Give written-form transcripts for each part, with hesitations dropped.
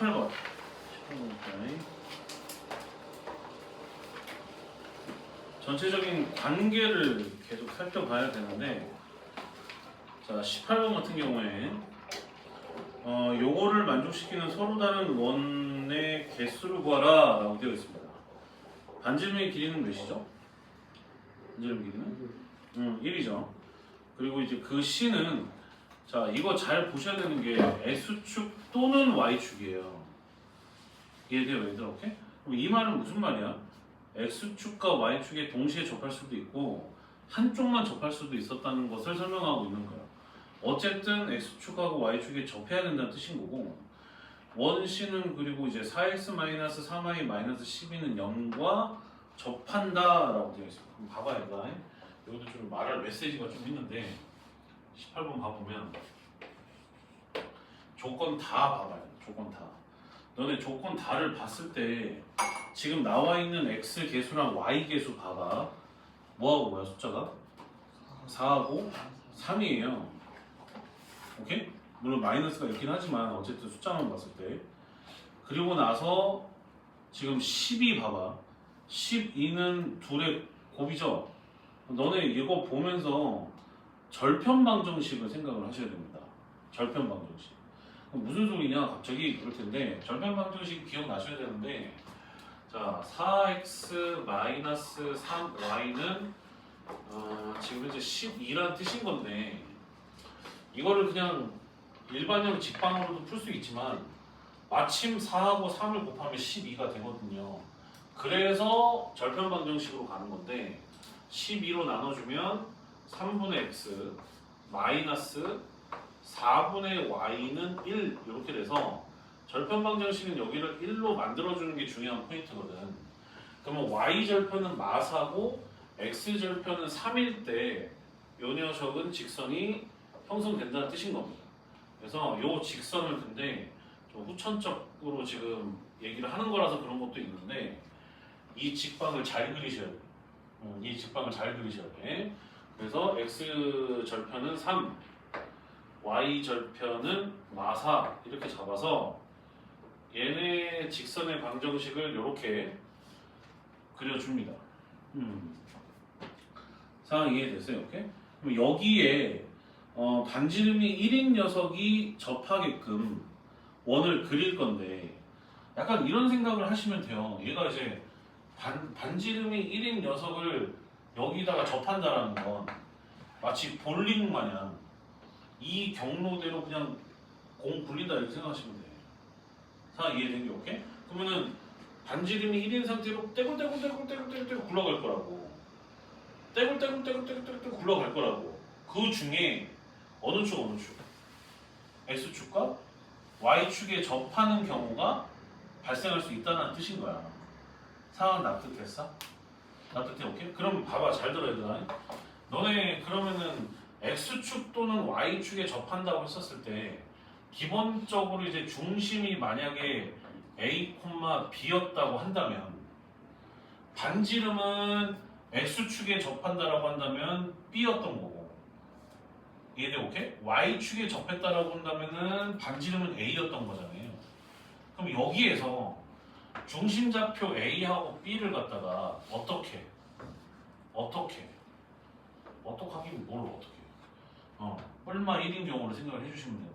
18번. 18번까지. 전체적인 관계를 계속 살펴봐야 되는데, 자, 18번 같은 경우에 요거를 만족시키는 서로 다른 원의 개수를 구하라 라고 되어 있습니다. 반지름의 길이는 몇이죠? 반지름 길이는? 1이죠. 그리고 이제 그 C는, 자, 이거 잘 보셔야 되는 게 X축 또는 Y축이에요. 이해돼요, 얘들? 오케이? 그럼 이 말은 무슨 말이야? X축과 Y축에 동시에 접할 수도 있고 한쪽만 접할 수도 있었다는 것을 설명하고 있는 거야. 어쨌든 X축하고 Y축에 접해야 된다는 뜻인 거고, 원C는 그리고 이제 4x-3y-12는 0과 접한다 라고 되어 있습니다. 그럼 봐봐, 얘들아. 여기도 좀 말할 메시지가 좀 있는데 18번 봐보면 조건 다 봐봐요. 조건 다. 너네 조건 다를 봤을 때 지금 나와 있는 x 개수랑 y 개수 봐봐. 뭐하고 뭐야 숫자가? 4하고 3이에요. 오케이? 물론 마이너스가 있긴 하지만 어쨌든 숫자만 봤을 때. 그리고 나서 지금 12 봐봐. 12는 둘의 곱이죠? 너네 이거 보면서 절편방정식을 생각을 하셔야 됩니다. 절편방정식. 무슨 소리냐 갑자기 그럴 텐데, 절편방정식 기억나셔야 되는데, 자, 4x-3y는 지금 이제 12란 뜻인 건데, 이거를 그냥 일반형 직방으로도 풀 수 있지만 마침 4하고 3을 곱하면 12가 되거든요. 그래서 절편방정식으로 가는 건데, 12로 나눠주면 3분의 x 마이너스 4분의 y는 1 이렇게 돼서, 절편방정식은 여기를 1로 만들어주는 게 중요한 포인트거든. 그러면 y절편은 마사고 x절편은 3일 때 이 녀석은 직선이 형성된다는 뜻인 겁니다. 그래서 이 직선을 근데 좀 후천적으로 지금 얘기를 하는 거라서 그런 것도 있는데, 이 직방을 잘 그리셔야 돼요. 이 직방을 잘 그리셔야 돼. 그래서 x절편은 3, y절편은 마사 이렇게 잡아서 얘네 직선의 방정식을 이렇게 그려줍니다. 상황 이해됐어요? 오케이? 그럼 여기에 반지름이 1인 녀석이 접하게끔 원을 그릴 건데, 약간 이런 생각을 하시면 돼요. 얘가 이제 반지름이 1인 녀석을 여기다가 접한다라는 건 마치 볼링 마냥 이 경로대로 그냥 공 굴린다 이렇게 생각하시면 돼. 상황 이해된 게 오케이? 그러면은 반지름이 1인 상태로 떼굴떼굴 굴러갈 거라고. 떼굴 굴러갈 거라고. 그 중에 어느 축? X축과 Y축에 접하는 경우가 발생할 수 있다는 뜻인 거야. 상황 납득됐어? 납득돼? 오케이? 그럼 봐봐, 잘 들어야 돼. 너네 그러면은 X축 또는 Y축에 접한다고 했었을 때 기본적으로 이제 중심이 만약에 A, B였다고 한다면, 반지름은 X축에 접한다라고 한다면 B였던 거고, 이해돼? 오케이? Y축에 접했다라고 한다면은 반지름은 A였던 거잖아요. 그럼 여기에서 중심좌표 A하고 B를 갖다가 어떻게 하긴 뭘 어떻게 얼마 1인 경우로 생각을 해주시면 돼요.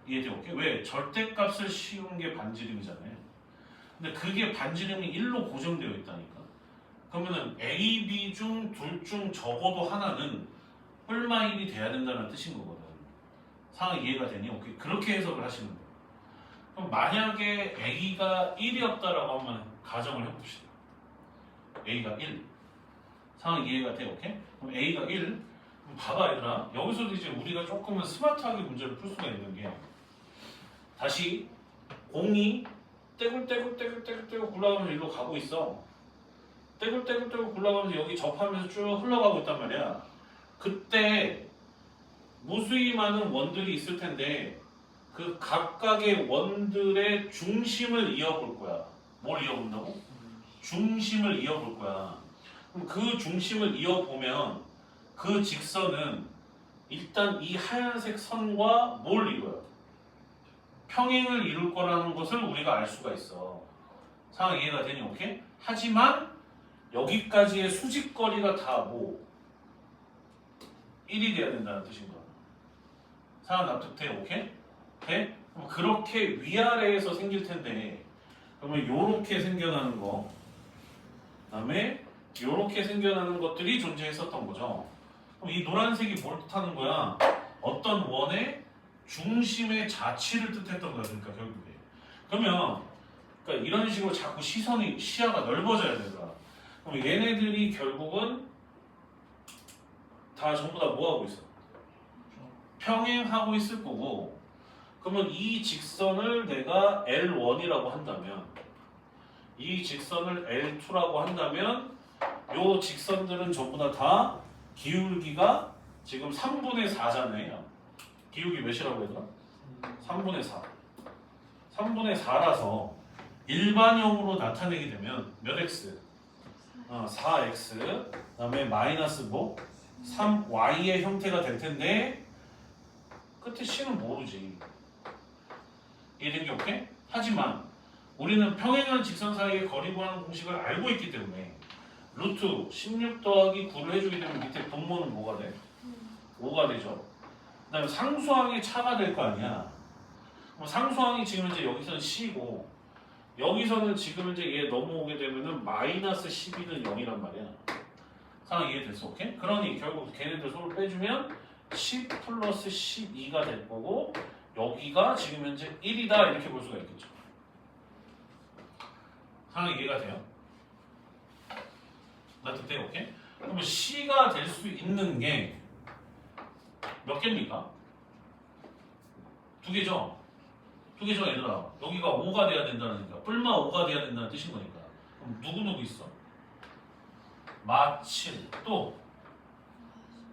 이해돼? 오케이? 왜? 절대값을 씌운 게 반지름이잖아요. 근데 그게 반지름이 1로 고정되어 있다니까. 그러면은 A, B 중 둘 중 적어도 하나는 얼마 1이 돼야 된다는 뜻인 거거든. 상황 이해가 되니? 오케이? 그렇게 해석을 하시면 돼요. 그럼 만약에 A가 1이었다라고 한번 가정을 해봅시다. A가 1. 상황 이해가 돼? 오케이? 그럼 A가 1. 그럼 봐봐, 얘들아. 여기서도 이제 우리가 조금은 스마트하게 문제를 풀 수가 있는 게, 다시 공이 떼굴 굴러가면서 일로 가고 있어. 떼굴 굴러가면서 여기 접하면서 쭉 흘러가고 있단 말이야. 그때 무수히 많은 원들이 있을 텐데 그 각각의 원들의 중심을 이어볼 거야. 뭘 이어본다고? 중심을 이어볼 거야. 그럼 그 중심을 이어보면 그 직선은 일단 이 하얀색 선과 뭘 이뤄요? 평행을 이룰 거라는 것을 우리가 알 수가 있어. 상황 이해가 되니? 오케이? 하지만 여기까지의 수직거리가 다 뭐 1이 돼야 된다는 뜻인 거야. 상황 납득돼? 오케이? 돼? 그럼 그렇게 위아래에서 생길 텐데 그러면 요렇게 생겨나는 거 그다음에 요렇게 생겨나는 것들이 존재했었던 거죠. 그럼 이 노란색이 뭘 뜻하는 거야? 어떤 원의 중심의 자취를 뜻했던 거야. 그러니까 결국에. 그러면 그러니까 이런 식으로 자꾸 시야가 넓어져야 되더라. 그럼 얘네들이 결국은 다 전부 다 뭐 하고 있어? 평행하고 있을 거고. 그러면 이 직선을 내가 L1이라고 한다면 이 직선을 L2라고 한다면 요 직선들은 전부 다 기울기가 지금 3분의 4잖아요. 기울기 몇이라고 했더라? 3분의 4. 3분의 4라서 일반형으로 나타내게 되면 몇 x? 4x. 그 다음에 마이너스 뭐? 3y의 형태가 될 텐데 끝에 c는 모르지. 이해된 게 오케이? 하지만 우리는 평행한 직선 사이의 거리 구하는 공식을 알고 있기 때문에 루트 16 더하기 9를 해주게 되면 밑에 분모는 뭐가 돼? 5가 되죠. 그 다음에 상수항의 차가 될 거 아니야. 상수항이 지금 이제 여기서는 C고 여기서는 지금 이제 얘 넘어오게 되면은 마이너스 12는 0이란 말이야. 상황 이해됐어? 오케이? 그러니 결국 걔네들 서로 빼주면 10 플러스 12가 될 거고 여기가 지금 현재 1이다 이렇게 볼 수가 있겠죠. 상황 이해가 돼요? 납득돼요? 오케이? 그러면 C가 될 수 있는 게 몇 개입니까? 2개죠? 2개죠 얘들아. 여기가 5가 돼야 된다는 거니까 뿔마 5가 돼야 된다는 뜻인 거니까 그럼 누구 있어? 마 7, 또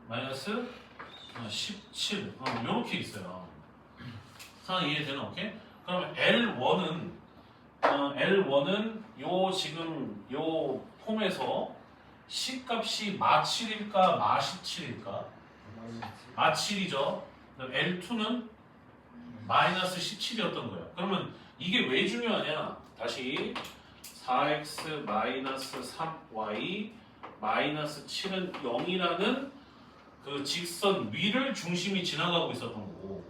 마이너스 17 이렇게 있어요. 상황 이해되나? 오케이? 그러면 L1은 요 지금 요 폼에서 C 값이 마 7일까 마 17일까? 마 7이죠. L2는 마이너스 17이었던 거예요. 그러면 이게 왜 중요하냐? 다시 4x 마이너스 3y 마이너스 7은 0이라는 그 직선 위를 중심이 지나가고 있었던 거고.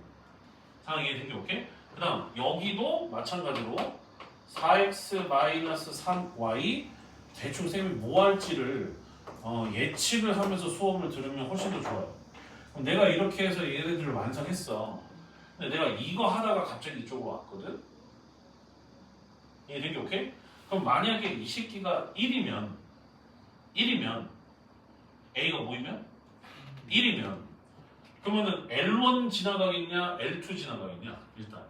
상황 이해된 게 오케이? 그 다음 여기도 마찬가지로 4x 마이너스 3y 대충 쌤이 뭐 할지를 예측을 하면서 수업을 들으면 훨씬 더 좋아요. 그럼 내가 이렇게 해서 얘네들을 완성했어. 근데 내가 이거 하다가 갑자기 이쪽으로 왔거든? 이해된 게 오케이? 그럼 만약에 이 새끼가 1이면 A가 뭐이면? 1이면 그러면은 L1 지나가겠냐 L2 지나가겠냐 일단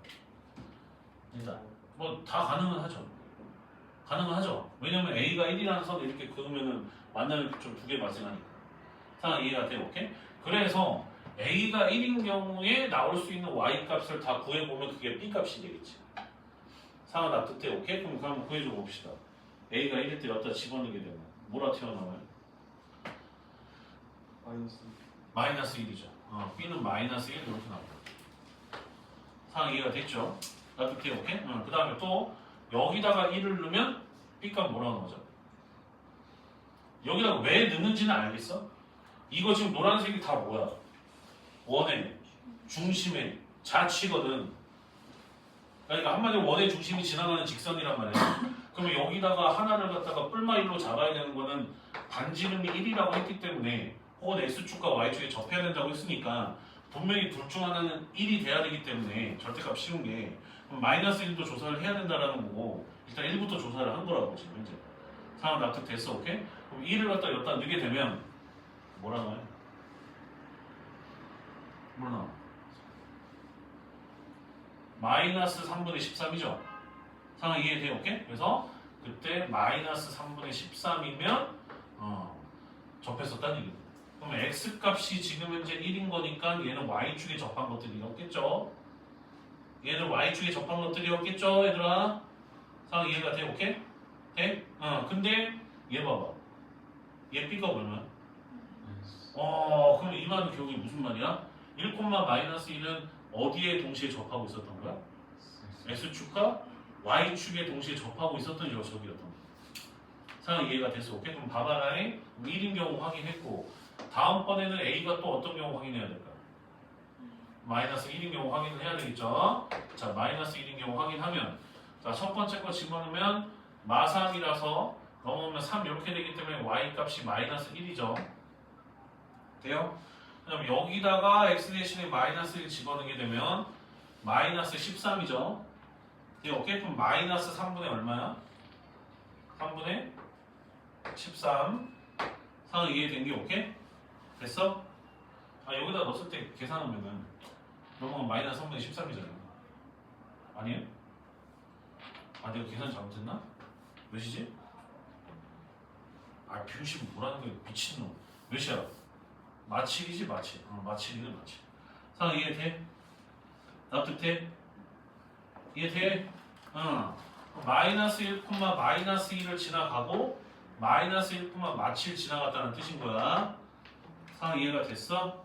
뭐 다 가능은 하죠. 왜냐면 A가 1이라는 선을 이렇게 그으면은 만나는 좀 두 개 발생하니까. 상황 이해가 돼? 오케이? 그래서 A가 1인 경우에 나올 수 있는 Y 값을 다 구해보면 그게 B 값이 되겠지. 상황 납득돼? 오케이? 그럼 한번 구해줘 봅시다. A가 1일 때 여기다 집어넣게 되면 뭐라 튀어나와요? 마이너스 1이죠. B는 마이너스 1 이렇게 나옵니다. 상황 이해가 됐죠? 납득돼? 오케이? 그 다음에 또 여기다가 1을 넣으면 B값 뭐라고 나오죠? 여기다가 왜 넣는지는 알겠어? 이거 지금 노란색이 다 뭐야? 원의 중심의 자취거든. 그러니까 한마디로 원의 중심이 지나가는 직선이란 말이야. 그러면 여기다가 하나를 갖다가 뿔마 1로 잡아야 되는 거는 반지름이 1이라고 했기 때문에 혹은 X축과 Y축에 접해야 된다고 했으니까 분명히 둘 중 하나는 1이 돼야 되기 때문에 절대값 쉬운 게 그럼 마이너스 1도 조사를 해야 된다라는 거고 일단 1부터 조사를 한 거라고 지금 현재. 상황 납득됐어? 오케이? 그럼 2를 갖다 여기다 넣게 되면 뭐라 나와요? 뭐라 나와? 마이너스 3분의 13이죠? 상황 이해돼? 오케이? 그래서 그때 마이너스 3분의 13이면 접했었다는 얘기입니다. 그러면 X값이 지금 현재 1인 거니까 얘는 Y축에 접한 것들이었겠죠? 얘는 Y축에 접한 것들이었겠죠? 얘들아? 상황 이해가 돼? 오케이? 돼? 근데 얘 봐봐. 얘 B가 얼마야? 그럼 이 말은 결국에 무슨 말이야? 1, 마이너스 1은 어디에 동시에 접하고 있었던 거야? x축과 y축에 동시에 접하고 있었던 녀석이었던 거야. 상황 이해가 됐어. 오케이? 그럼 봐봐라. 1인 경우 확인했고 다음번에는 a가 또 어떤 경우 확인해야 될까? 마이너스 1인 경우 확인을 해야 되겠죠? 자, 마이너스 1인 경우 확인하면 자, 첫 번째 거 집어넣으면 마삼이라서 넘어오면 3 이렇게 되기 때문에 y 값이 마이너스 1이죠. 돼요? 그럼 여기다가 x 대신에 마이너스 1 집어넣게 되면 마이너스 13이죠. 돼요? 오케이? 그럼 마이너스 3분의 얼마야? 3분의 13. 상황 이해된 게 오케이? 됐어? 아, 여기다 넣었을 때 계산하면은 넘어가면 마이너스 3분의 13이잖아. 아니에요? 아, 내가 계산 잘못했나? 몇이지? 아, 표시 뭐라는 거야? 미친놈. 몇이야? 마칠이지, 마칠. 마칠이네, 마칠. 상황 이해돼? 납득돼? 이해돼? 응. 마이너스 1, 마이너스 2를 지나가고 마이너스 1, 마칠 지나갔다는 뜻인 거야. 상황 이해가 됐어?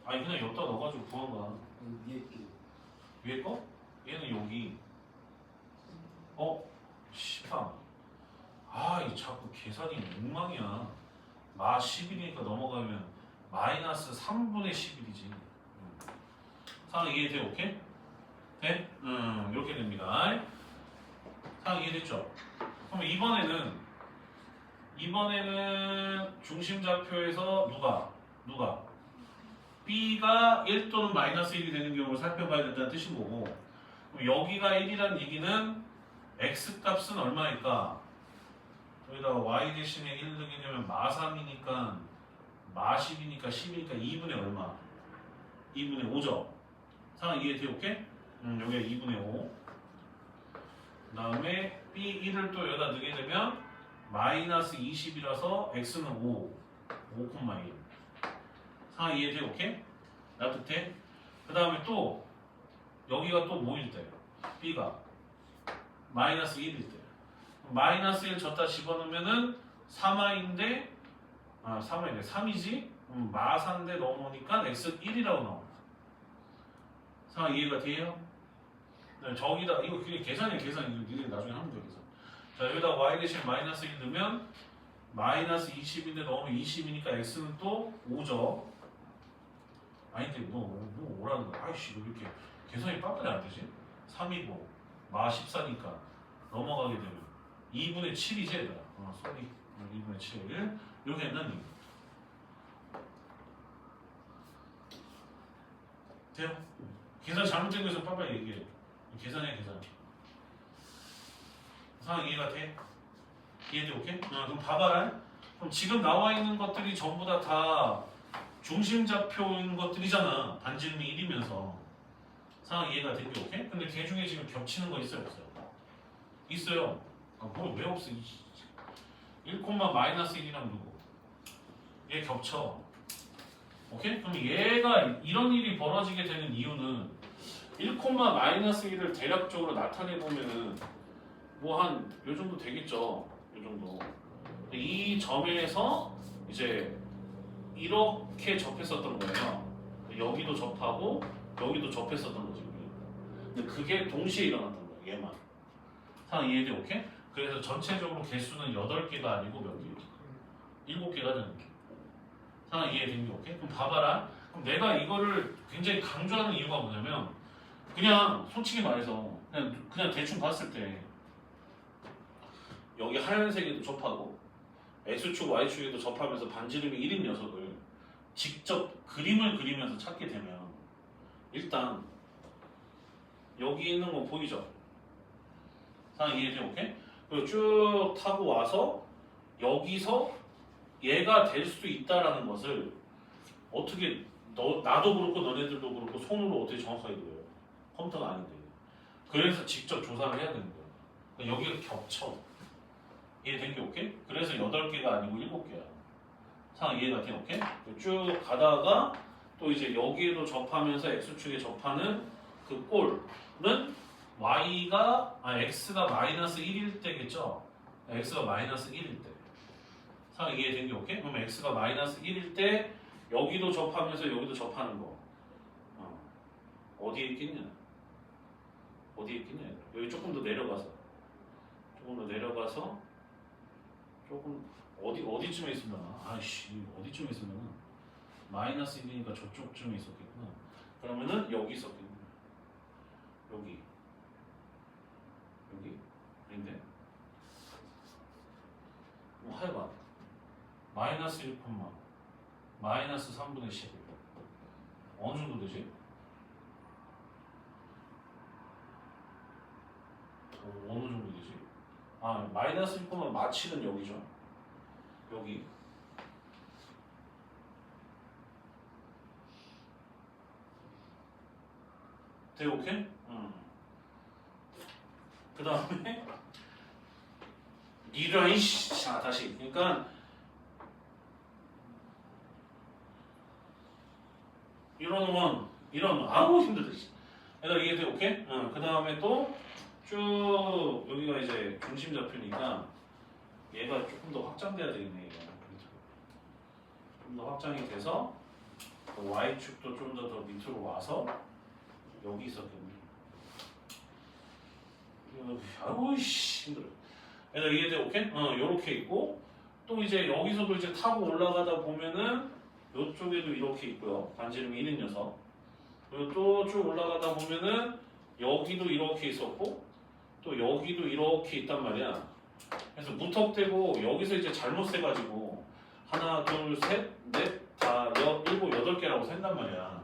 아니 그냥 여기다 넣어가지고 구한 거야. 위에 게 위에 거? 얘는 여기. 씨발. 아, 이 자꾸 계산이 엉망이야. 마 11이니까 넘어가면 마이너스 3분의 11이지. 상황 이해돼? 오케이? 돼? 이렇게 됩니다. 상황 이해됐죠? 그럼 이번에는 중심좌표에서 누가? B가 1 또는 마이너스 1이 되는 경우를 살펴봐야 된다는 뜻인 거고, 그럼 여기가 1이라는 얘기는 X 값은 얼마일까? 여기다가 Y 대신에 1 넣으려면 마3이니까 마10이니까 10이니까 2분의 얼마? 2분의 5죠? 상황 이해돼? 오케이? 여기가 2분의 5. 그 다음에 B1을 또 여기다 넣게 되면 마이너스 20이라서 X는 5,1. 상황 이해돼? 오케이? 납득돼? 그 다음에 또 여기가 또 뭐일 때? B가 마이너스 1일 때 마이너스 1 줬다 집어넣으면은 3i인데 3i네 3이지? 마3인데 넘어오니까 X 1이라고 나옵니다. 상황 이해가 돼요? 네, 저기다 이거 그게 계산이야. 이거 니들이 나중에 하면 돼. 계산. 자, 여기다 y 대신 마이너스 1 넣으면 마이너스 20인데 넣으면 20이니까 x는 또 5죠. 아닌데 뭐 오라는 거야. 아이씨 왜 이렇게 계산이 빡빡이 안 되지? 3이고 마 14니까 넘어가게 되면 2분의 7이지 얘들아. 쏘리 2분의 7 이렇게 했나니? 돼요? 계산 잘못된 거에서 빡빡이 얘기해. 계산해 계산. 상황 이해가 돼? 이해돼? 오케이? 그럼 봐봐라. 그럼 지금 나와 있는 것들이 전부 다 중심좌표인 것들이잖아. 반지름이 1이면서. 상황 이해가 되게 오케이? 근데 걔 중에 지금 겹치는 거 있어요? 없어요? 있어요. 왜 없어? 1, 마이너스 1이랑 누구? 얘 겹쳐. 오케이? 그럼 얘가 이런 일이 벌어지게 되는 이유는 1, 마이너스 1을 대략적으로 나타내보면은 뭐 한 요 정도 되겠죠. 요 정도. 이 점에서 이제 이렇게 접했었던 거예요. 여기도 접하고 여기도 접했었던 거지. 근데 그게 동시에 일어났던 거예요. 얘만. 상황 이해돼? 오케이? 그래서 전체적으로 개수는 8개가 아니고 몇 개? 7개가 되는 게. 상황 이해된 게 오케이? 그럼 봐봐라. 그럼 내가 이거를 굉장히 강조하는 이유가 뭐냐면 그냥 솔직히 말해서 그냥 대충 봤을 때 여기 하얀색에도 접하고 X축, Y축에도 접하면서 반지름이 1인 녀석을 직접 그림을 그리면서 찾게 되면 일단 여기 있는 거 보이죠? 상황 이해돼? 오케이? 그리고 쭉 타고 와서 여기서 얘가 될 수 있다라는 것을 어떻게 나도 그렇고 너네들도 그렇고 손으로 어떻게 정확하게 그려요? 컴퓨터가 아닌데. 그래서 직접 조사를 해야 되는 거예요. 그러니까 여기가 겹쳐. 이해된 게 오케이? 그래서 8개가 아니고 7개야. 상황 이해가 돼? 오케이? 쭉 가다가 또 이제 여기에도 접하면서 X축에 접하는 그 꼴은 X가 마이너스 1일 때겠죠? X가 마이너스 1일 때. 상황 이해된 게 오케이? 그럼 X가 마이너스 1일 때 여기도 접하면서 여기도 접하는 거. 어디에 있겠냐? 어디에 있겠냐? 여기 조금 더 내려가서 조금 어디쯤에 있으려나? 아이씨 어디쯤에 있으려나? 마이너스 1이니까 저쪽쯤에 있었겠구나. 그러면은 여기 있었겠네. 여기 아닌데? 하여간 마이너스 1, 마이너스 3분의 10 어느 정도 되지? 어느 정도 되지? 아 마이너스 1, 마칠은 여기죠. 여기 돼 오케이? 그 다음에 이런 자 다시 그러니까 이런 아우 힘들다. 얘들아 이게 돼 오케이? 그 다음에 또 쭉 여기가 이제 중심 좌표니까 얘가 조금 더 확장돼야 되겠네. 이거 좀 더 확장이 돼서 y축도 좀 더 밑으로 와서 여기 있었겠네. 아우 씨 힘들어. 얘들아 이해돼 오케이? 요렇게 있고 또 이제 여기서도 이제 타고 올라가다 보면은 요쪽에도 이렇게 있고요. 반지름이 있는 녀석. 그리고 또 쭉 올라가다 보면은 여기도 이렇게 있었고 또 여기도 이렇게 있단 말이야. 그래서 무턱대고 여기서 이제 잘못 세가지고 하나, 둘, 셋, 넷, 다, 일곱, 여덟 개라고 센단 말이야.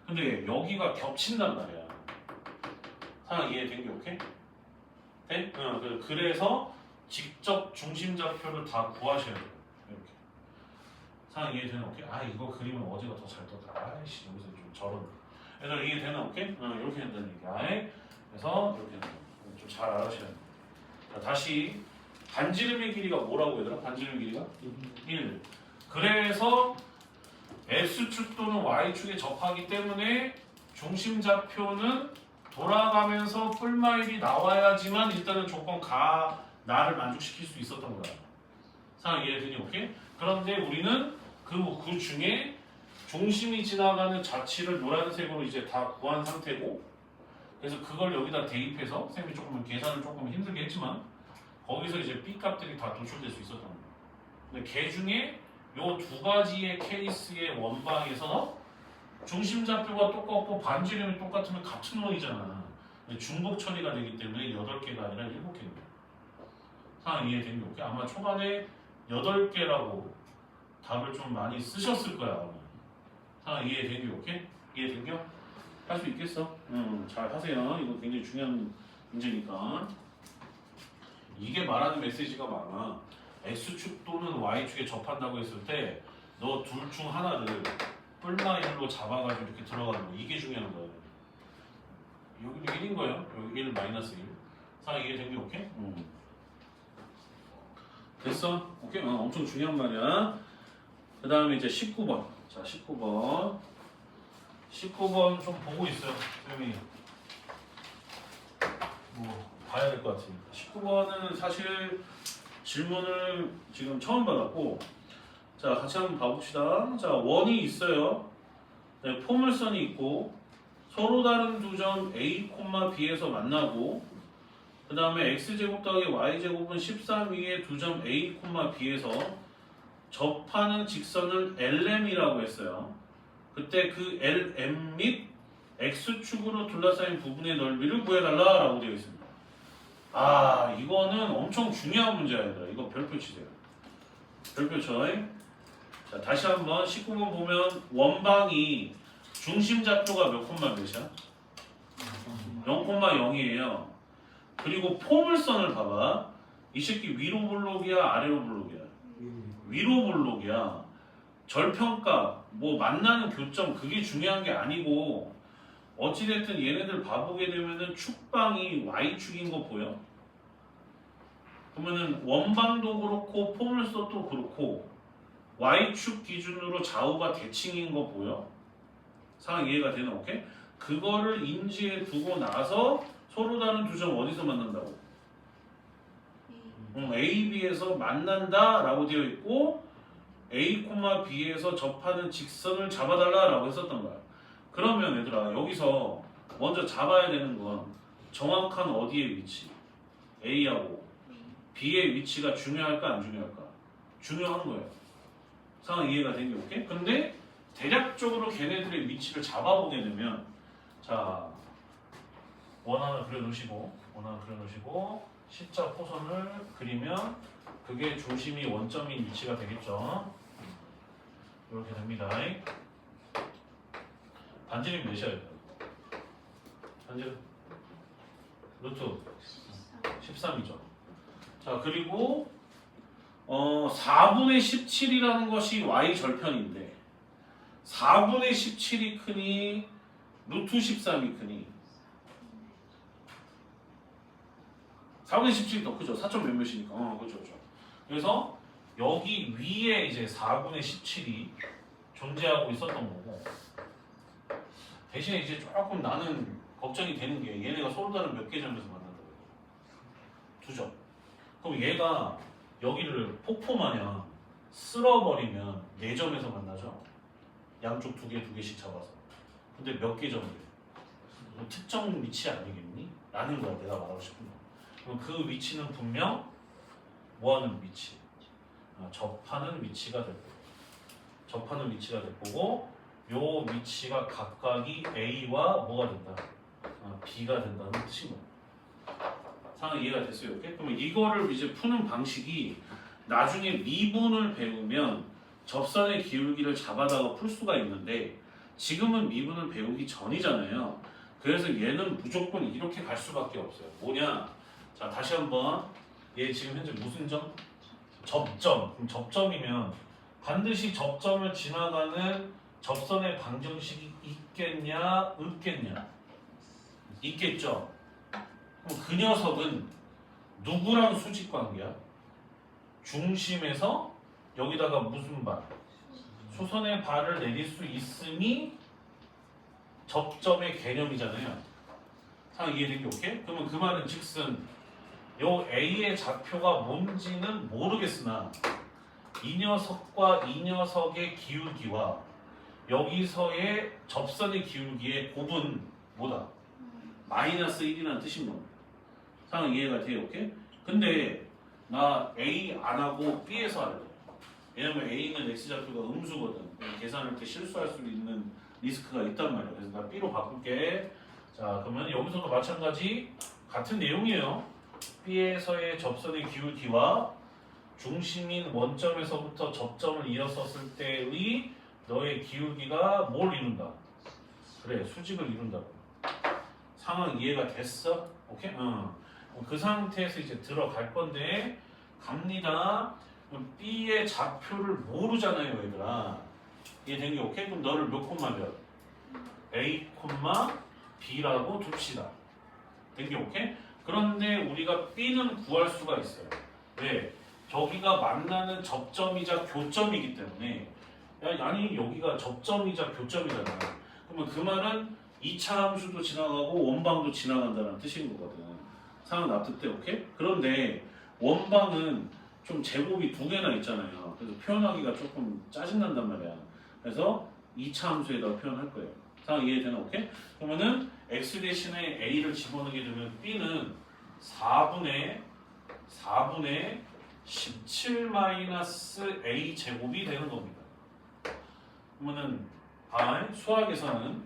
근데 여기가 겹친단 말이야. 상황 이해된 게 오케이? 네? 그래서 직접 중심 좌표를 다 구하셔야 돼요. 이렇게. 상황 이해되나 오케이? 아 이거 그림은 어제가 더 잘 떴다. 아이씨 여기서 좀 저런. 그래서 이해되나 오케이? 이렇게 된다는 얘기야. 그래서 이렇게 된다. 좀 잘 알아셔야 돼요. 자, 다시 반지름의 길이가 뭐라고 얘들아? 반지름의 길이가? 1. 그래서 X축 또는 Y축에 접하기 때문에 중심 좌표는 돌아가면서 뿔마일이 나와야지만 일단은 조건 나를 만족시킬 수 있었던 거야. 상황 이해되니 오케이? 그런데 우리는 그 중에 중심이 지나가는 좌치를 노란색으로 이제 다 구한 상태고 그래서 그걸 여기다 대입해서 쌤이 조금 계산을 조금 힘들게 했지만 거기서 이제 B 값들이 다 도출될 수 있었던 거야. 근데 걔 중에 요 두 가지의 케이스의 원방에서 중심 좌표가 똑같고 반지름이 똑같으면 같은 원이잖아. 중복 처리가 되기 때문에 8개가 아니라 7개입니다. 상황 이해된 게 오케이? 아마 초반에 8개라고 답을 좀 많이 쓰셨을 거야. 아마. 상황 이해된 게 오케이? 이해된 게? 할 수 있겠어? 잘 하세요. 이거 굉장히 중요한 문제니까. 이게 말하는 메시지가 많아. X축 또는 Y축에 접한다고 했을 때 너 둘 중 하나를 뿔마일로 잡아가지고 이렇게 들어가는 거 이게 중요한 거야. 여기도 1인 거예요. 여기 1 마이너스 1. 상황 이해된 게 오케이? 됐어? 오케이? 엄청 중요한 말이야. 그 다음에 이제 19번. 자, 19번. 19번 좀 보고 있어요. 쌤이 뭐 봐야 될 것 같으니까. 19번은 사실 질문을 지금 처음 받았고 자 같이 한번 봐봅시다. 자 원이 있어요. 네, 포물선이 있고 서로 다른 두 점 A, B에서 만나고 그 다음에 X제곱 더하기 Y제곱은 13 위에 두 점 A, B에서 접하는 직선을 LM이라고 했어요. 그때 그 LM 및 X축으로 둘러싸인 부분의 넓이를 구해달라라고 되어 있습니다. 아 이거는 엄청 중요한 문제야 얘들아. 이거 별표 치세요. 별표 쳐잉. 자 다시 한번 19번 보면 원방이 중심 좌표가 몇 콤마 몇이야? 0,0이에요. 그리고 포물선을 봐봐. 이 새끼 위로 블록이야 아래로 블록이야? 위로 블록이야. 절평값 뭐 만나는 교점 그게 중요한 게 아니고 어찌됐든 얘네들 봐보게 되면은 축방이 Y축인 거 보여? 그러면은 원방도 그렇고 포물선도 그렇고 Y축 기준으로 좌우가 대칭인 거 보여? 상황 이해가 되나 오케이? 그거를 인지해 두고 나서 서로 다른 두 점 어디서 만난다고? A, B에서 만난다 라고 되어 있고 A, B에서 접하는 직선을 잡아달라 라고 했었던 거야. 그러면 얘들아 여기서 먼저 잡아야 되는 건 정확한 어디의 위치? A하고 B의 위치가 중요할까 안 중요할까? 중요한 거예요. 상황 이해가 된 게 오케이? 근데 대략적으로 걔네들의 위치를 잡아보게 되면 자 원 하나 그려놓으시고 십자 포선을 그리면 그게 중심이 원점인 위치가 되겠죠. 이렇게 됩니다. 반지름 몇이야? 반지름 루트 13이죠. 자 그리고 4분의 17이라는 것이 y 절편인데 4분의 17이 크니 루트 13이 크니 4분의 17이 더 크죠. 4점 몇몇이니까. 그렇죠. 그래서 여기 위에 이제 4분의 17이 존재하고 있었던 거고 대신에 이제 조금 나는 걱정이 되는 게 얘네가 서로 다른 몇 개 점에서 만난다고 해요. 2점. 그럼 얘가 여기를 폭포 마냥 쓸어버리면 4점에서 만나죠. 양쪽 2개씩 잡아서. 근데 몇 개 점이래? 뭐 특정 위치 아니겠니? 라는 거야 내가 말하고 싶은 거. 그럼 그 위치는 분명 뭐하는 위치? 접하는 위치가 될 거고 접하는 위치가 될 거고 요 위치가 각각이 A와 뭐가 된다? B가 된다는 뜻인 거예요. 상황 이해가 됐어요? 이렇게? 그러면 이거를 이제 푸는 방식이 나중에 미분을 배우면 접선의 기울기를 잡아다가 풀 수가 있는데 지금은 미분을 배우기 전이잖아요. 그래서 얘는 무조건 이렇게 갈 수밖에 없어요. 뭐냐? 자 다시 한번 얘 지금 현재 무슨 점? 접점. 그럼 접점이면 반드시 접점을 지나가는 접선의 방정식이 있겠냐 없겠냐? 있겠죠. 그럼 그 녀석은 누구랑 수직 관계야? 중심에서 여기다가 무슨 발? 수선의 발을 내릴 수 있음이 접점의 개념이잖아요. 상황 이해된 게 오케이? 그러면 그 말은 즉슨 요 A의 좌표가 뭔지는 모르겠으나 이 녀석과 이 녀석의 기울기와 여기서의 접선의 기울기의 곱은 뭐다? 마이너스 1이라는 뜻인 겁니다. 상황 이해가 돼요? 오케이? 근데 나 A 안 하고 B에서 할래. 왜냐면 A는 X좌표가 음수거든. 계산할 때 실수할 수 있는 리스크가 있단 말이야. 그래서 나 B로 바꿀게. 자 그러면 여기서도 마찬가지 같은 내용이에요. B에서의 접선의 기울기와 중심인 원점에서부터 접점을 이었었을 때의 너의 기울기가 뭘 이룬다? 그래, 수직을 이룬다고. 상황 이해가 됐어? 오케이? 그 상태에서 이제 들어갈 건데 갑니다. B의 좌표를 모르잖아요, 얘들아. 이해된 게 오케이? 그럼 너를 몇 콤마 몇? A, B라고 둡시다. 된 게 오케이? 그런데 우리가 B는 구할 수가 있어요. 왜? 저기가 만나는 접점이자 교점이기 때문에 아니 여기가 접점이자 교점이잖아. 그러면 그 말은 2차 함수도 지나가고 원방도 지나간다는 뜻인 거거든. 상황 납득돼, 오케이? 그런데 원방은 좀 제곱이 2개나 있잖아요. 그래서 표현하기가 조금 짜증난단 말이야. 그래서 2차 함수에다가 표현할 거예요. 상황 이해되나? 오케이? 그러면은 x 대신에 a를 집어넣게 되면 b는 4분의 17 마이너스 a 제곱이 되는 겁니다. 그러면은 수학에서는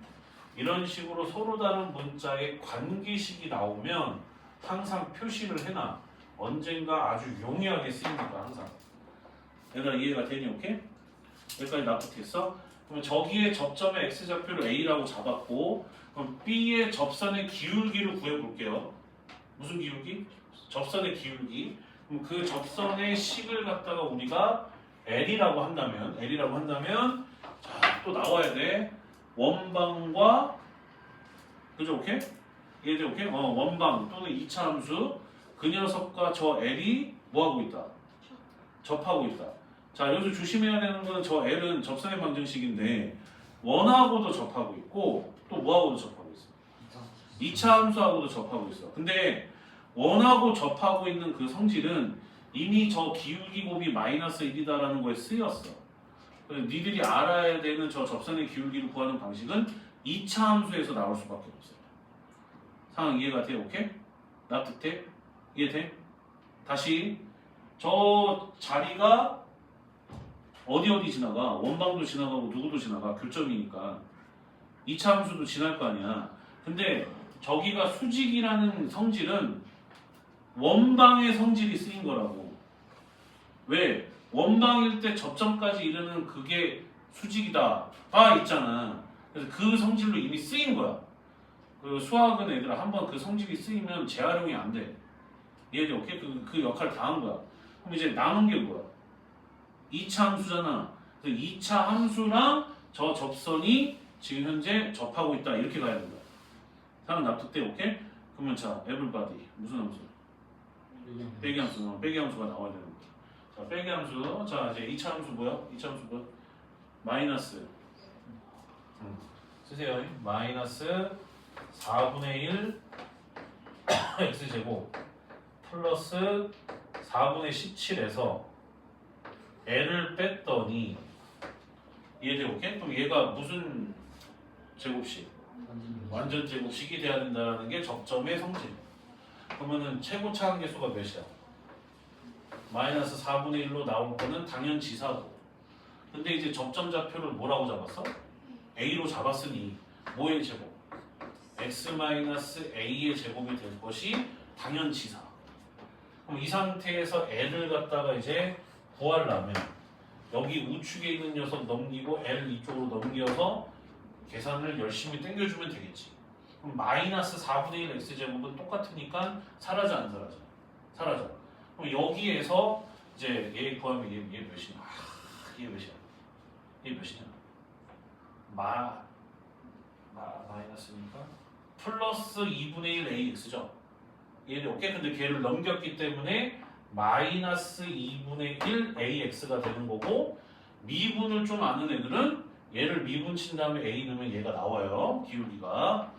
이런 식으로 서로 다른 문자의 관계식이 나오면 항상 표시를 해놔. 언젠가 아주 용이하게 쓰이니까 항상. 얘들아 이해가 되니? 오케이? 여기까지 납득했어? 그러면 저기에 접점의 x좌표를 a라고 잡았고 그럼 b의 접선의 기울기를 구해볼게요. 무슨 기울기? 접선의 기울기. 그럼 그 접선의 식을 갖다가 우리가 L이라고 한다면 자, 또 나와야 돼. 원방과 그죠? 오케이? 이해돼? 오케이? 원방 또는 2차 함수 그 녀석과 저 L이 뭐하고 있다? 접하고 있다. 자, 여기서 조심해야 되는 거는 저 L은 접선의 방정식인데 원하고도 접하고 있고 또 뭐하고도 접하고 있어? 2차 함수하고도 접하고 있어. 근데 원하고 접하고 있는 그 성질은 이미 저 기울기 곱이 마이너스 1이다라는 거에 쓰였어. 그래서 니들이 알아야 되는 저 접선의 기울기를 구하는 방식은 2차 함수에서 나올 수밖에 없어요. 상황 이해가 돼? 오케이? 납득돼? 이해돼? 다시 저 자리가 어디 지나가? 원방도 지나가고 누구도 지나가? 교점이니까 2차 함수도 지날 거 아니야. 근데 저기가 수직이라는 성질은 원방의 성질이 쓰인 거라고. 왜? 원방일 때 접점까지 이르는 그게 수직이다가 있잖아. 그래서 그 성질로 이미 쓰인 거야. 그 수학은 애들아 한번 그 성질이 쓰이면 재활용이 안 돼. 이해돼? 오케이? 그 역할을 다 한 거야. 그럼 이제 남은 게 뭐야? 2차 함수잖아. 그래서 2차 함수랑 저 접선이 지금 현재 접하고 있다. 이렇게 가야 된다. 사람 납득돼? 오케이? 그러면 자, everybody 무슨 함수? 빼기 함수. 빼기 함수가 나와야 되는 거야. 자, 빼기 함수. 자, 이제 2차 함수 뭐야? 2차 함수 뭐야? 마이너스. 쓰세요. 마이너스 4분의 1 x제곱 플러스 4분의 17에서 n을 뺐더니 이해돼? 오케이? 그럼 얘가 무슨 제곱식? 완전 제곱식이 돼야 된다는 게 접점의 성질. 그러면은 최고 차항계수가 몇이야? 마이너스 4분의 1로 나올 거는 당연 지사고. 근데 이제 접점 좌표를 뭐라고 잡았어? A로 잡았으니 뭐의 제곱? x-a의 제곱이 될 것이 당연 지사. 그럼 이 상태에서 n을 갖다가 이제 구하려면 여기 우측에 있는 녀석 넘기고 l 이쪽으로 넘겨서 계산을 열심히 당겨주면 되겠지. 그럼 마이너스 4분의 1 x제곱은 똑같으니까 사라져 안 사라져? 사라져. 그럼 여기에서 이제 얘 구하면 얘 몇이냐? 얘 몇이야? 얘 몇이냐? 마이너스니까 플러스 2분의 1 ax죠. 얘를 오케이? 근데 걔를 넘겼기 때문에 마이너스 2분의 1 ax가 되는 거고, 미분을 좀 아는 애들은 얘를 미분 친 다음에 a 넣으면 얘가 나와요. 기울기가.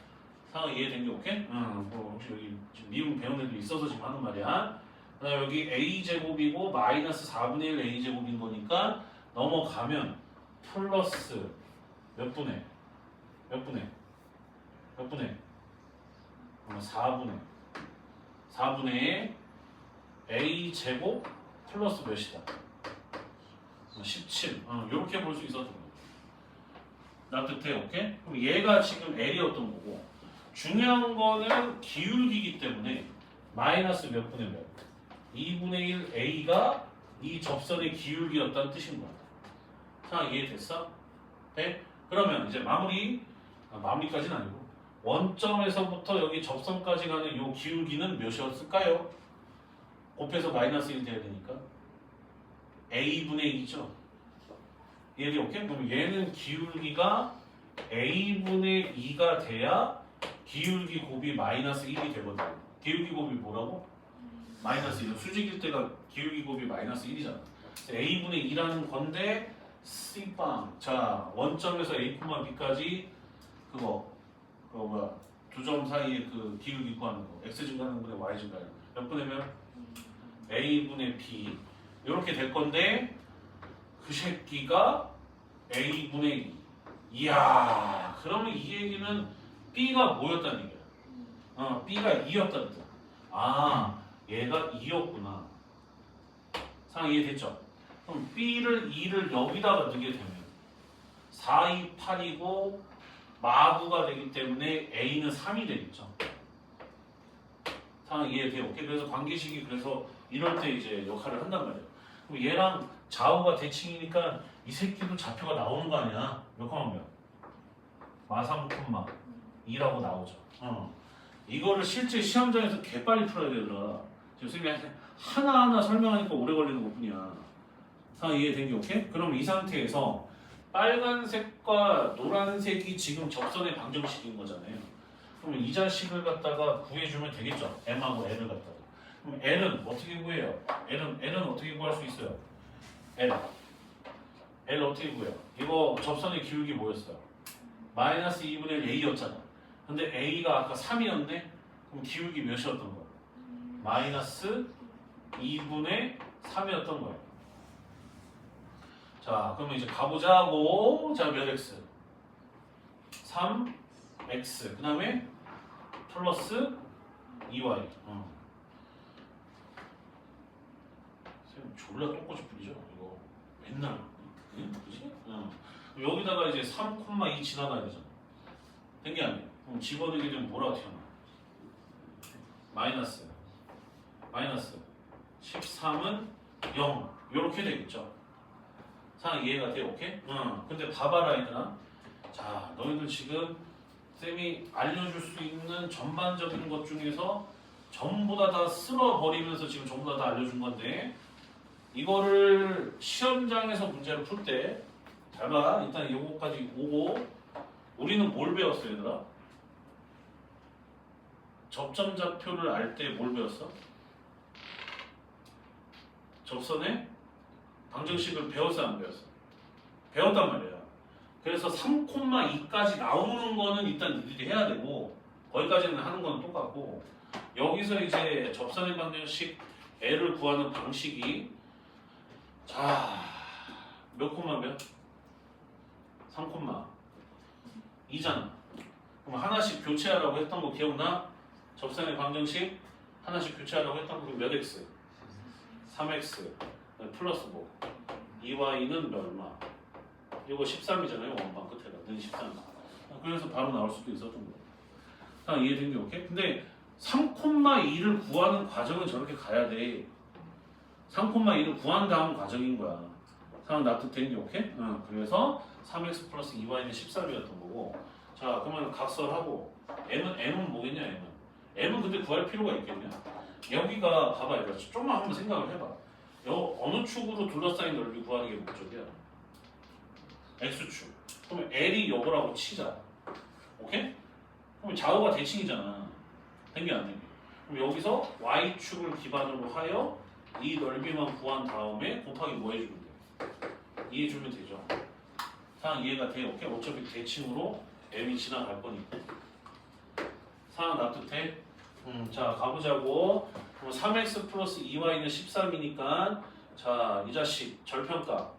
상황 이해된 게 오케이? 뭐 혹시 여기 지금 미분 배운 애들 있어서 지금 하는 말이야. 그다음 여기 a 제곱이고 마이너스 4분의 1 a 제곱인 거니까 넘어가면 플러스 몇 분의 4분의 a 제곱 플러스 몇이다? 17. 이렇게 볼 수 있었던 거야. 납득해? 오케이? 그럼 얘가 지금 L이었던 거고, 중요한 거는 기울기이기 때문에 마이너스 몇 분의 몇? 2분의 1 A가 이 접선의 기울기였다는 뜻인 거야. 상황 이해됐어? 네? 그러면 이제 마무리까지는 아니고 원점에서부터 여기 접선까지 가는 이 기울기는 몇이었을까요? 곱해서 마이너스 1 돼야 되니까 A분의 2죠. 얘들이 오케이? 그럼 얘는 기울기가 A분의 2가 돼야 기울기 곱이 마이너스 1이 되거든. 기울기 곱이 뭐라고? 마이너스 1. 수직일 때가 기울기 곱이 마이너스 1이잖아. A분의 2라는 건데 C빵. 자, 원점에서 A, B까지 그거 뭐야? 두 점 사이에 그 기울기 구하는 거. X 증가하는 분의 Y 증가하는 거. 몇 분의 몇? A분의 B. 이렇게 될 건데 그 새끼가 A분의 2. 이야, 그러면 이 얘기는 B가 뭐였다는 얘기야? B가 2였다는 뜻. 아, 얘가 2였구나. 상황 이해됐죠? 그럼 B를 2를 여기다가 넣게 되면 4, 2, 8이고 마구가 되기 때문에 A는 3이 되겠죠. 상황 이해돼요? 오케이? 그래서 관계식이 그래서 이럴 때 이제 역할을 한단 말이에요. 그럼 얘랑 좌우가 대칭이니까 이 새끼도 좌표가 나오는 거 아니야? 몇 콤마 몇? 마3 콤마 2라고 나오죠. 이거를 실제 시험장에서 개빨리 풀어야 되더라. 지금 선생님이 하나하나 설명하니까 오래 걸리는 것뿐이야. 상황 이해된 게 오케이? 그럼 이 상태에서 빨간색과 노란색이 지금 접선의 방정식인 거잖아요. 그럼 이 자식을 갖다가 구해주면 되겠죠. M하고 L을 갖다가. 그럼 L은 어떻게 구해요? L은 어떻게 구할 수 있어요? L 어떻게 구해요? 이거 접선의 기울기 뭐였어요? 마이너스 2분의 1 A였잖아. 근데 A가 아까 3이었네? 그럼 기울기 몇이었던 거야? 마이너스 2분의 3이었던 거예요. 자, 그러면 이제 가보자고. 자, 몇 x? 3x. 그 다음에 플러스 2y. 선생님 졸라 똥꼬집 부리죠 이거 맨날. 응? 그지? 여기다가 이제 3,2 지나가야 되잖아. 된 게 아니에요. 그럼 집어넣게 되면 뭐라고 튀어나와? 마이너스 13은 0 이렇게 되겠죠. 상황 이해가 돼? 오케이? 근데 봐봐라 얘들아. 자 너희들 지금 쌤이 알려줄 수 있는 전반적인 것 중에서 전부 다 쓸어버리면서 지금 전부 다 알려준 건데 이거를 시험장에서 문제를 풀 때 잘 봐. 일단 요거까지 오고 우리는 뭘 배웠어 얘들아? 접점좌표를 알 때 뭘 배웠어? 접선의 방정식을 배웠어 안 배웠어? 배웠단 말이야. 그래서 3,2까지 나오는 거는 일단 니들이 해야 되고 거기까지는 하는 거는 똑같고 여기서 이제 접선의 방정식 L을 구하는 방식이 자 몇 콤마 몇? 3,2잖아. 그럼 하나씩 교체하라고 했던 거 기억나? 접선의 방정식 하나씩 교체하라고 했던 거 몇 x? 3x 플러스 뭐 2y는 얼마? 이거 13이잖아요. 원방 끝에다 는 13. 그래서 바로 나올 수도 있었던 거예요. 다 이해된 게 오케이? 근데 3,2를 구하는 과정은 저렇게 가야 돼. 3,2를 구한 다음 과정인 거야. 상황 납득된 게 오케이? 그래서 3x 플러스 2y는 13이었던 거고. 자 그러면 각설하고 m은 뭐겠냐 m은 근데 구할 필요가 있겠냐? 여기가 봐봐 얘들아. 좀만 한번 생각을 해봐. 어느 축으로 둘러싸인 넓이 구하는 게 목적이야? x축. 그러면 L이 요거라고 치자. 오케이? 그럼 좌우가 대칭이잖아. 된게 안 된게. 그럼 여기서 y축을 기반으로 하여 이 넓이만 구한 다음에 곱하기 뭐 해주면 돼? 이해해주면 되죠. 상황 이해가 돼? 오케이? 어차피 대칭으로 m이 지나갈 거니까. 상황 납득돼? 자 가보자고. 그럼 3x 플러스 2y는 13이니까 자 이 자식 절편값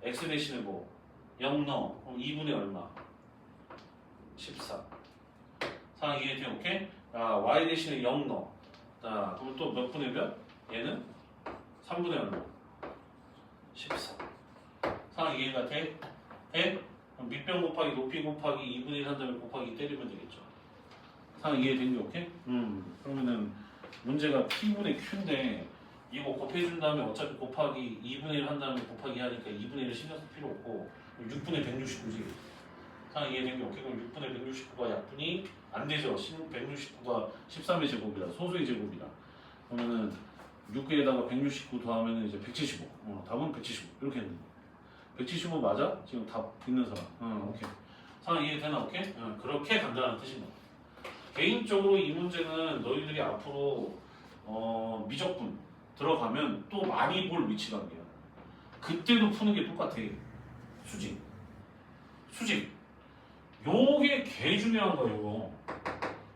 x 대신에 뭐 0 넣어. 그럼 2분의 얼마? 14. 상황 이해돼? 오케이? 자 y 대신에 0 넣어. 자 그럼 또 몇 분의 몇? 얘는 3분의 얼마? 14. 상황 이해가 돼? 돼? 그럼 밑변 곱하기 높이 곱하기 2분의 1 한다음에 곱하기 때리면 되겠죠. 상황 이해된 게 오케이? 그러면은 문제가 P분의 Q인데 이거 곱해준 다음에 어차피 곱하기 2분의 1 한 다음에 곱하기 하니까 2분의 1을 신경 쓸 필요 없고 6분의 169지. 상황 이해된 게 오케이? 그럼 6분의 169가 약분이 안 되죠. 169가 13의 제곱이라 소수의 제곱이라. 그러면은 6에다가 169 더하면 이제 175. 답은 175 이렇게 했는데 175 맞아? 지금 답 있는 사람. 오케이. 상황 이해되나? 오케이? 그렇게 간단한 뜻입니다. 개인적으로 이 문제는 너희들이 앞으로 미적분 들어가면 또 많이 볼 위치관계야. 그때도 푸는 게 똑같아. 수직. 요게 개 중요한 거예요.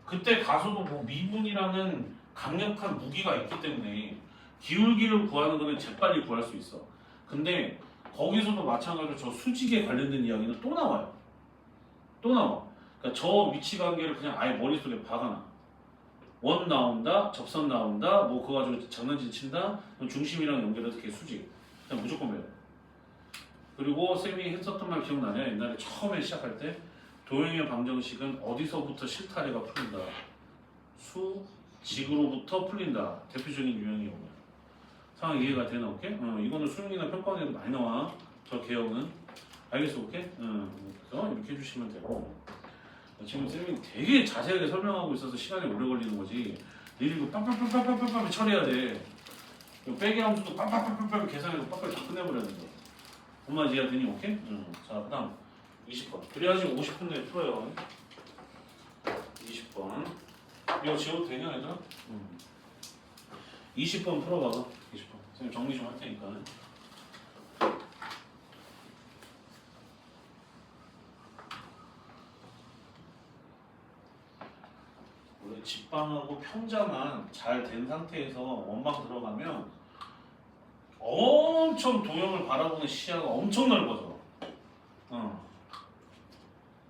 그때 가서도 뭐 미분이라는 강력한 무기가 있기 때문에 기울기를 구하는 거는 재빨리 구할 수 있어. 근데 거기서도 마찬가지로 저 수직에 관련된 이야기는 또 나와요. 그러니까 저 위치 관계를 그냥 아예 머릿속에 박아놔. 원 나온다, 접선 나온다, 뭐 그거 가지고 장난질 친다, 그럼 중심이랑 연결해서 걔 수직. 그냥 무조건 배워. 그리고 쌤이 했었던 말 기억나냐? 옛날에 처음에 시작할 때 도형의 방정식은 어디서부터 실타래가 풀린다. 수직으로부터 풀린다. 대표적인 유형이 오면. 상황 이해가 되나? 오케이? 이거는 수능이나 평가원에도 많이 나와. 저 개혁은. 알겠어? 오케이? 그래서 이렇게 해주시면 되고. 지금 쌤이 되게 자세하게 설명하고 있어서 시간이 오래 걸리는 거지. 니들 이거 빡빡빡빡빡빡 처리해야 돼. 빼기 함수도 빡빡빡빡 계산해서 빡빡 다 끝내버려야 돼. 엄마 이해가 되니? 오케이? 자, 그 다음 20번. 그래야지 50분 내에 풀어요. 20번. 이거 지워도 되냐, 얘들아? 20번 풀어봐. 20번. 선생님 정리 좀 할 테니까. 원래 직방하고 평자만 잘 된 상태에서 원방 들어가면 엄청 도형을 바라보는 시야가 엄청 넓어져.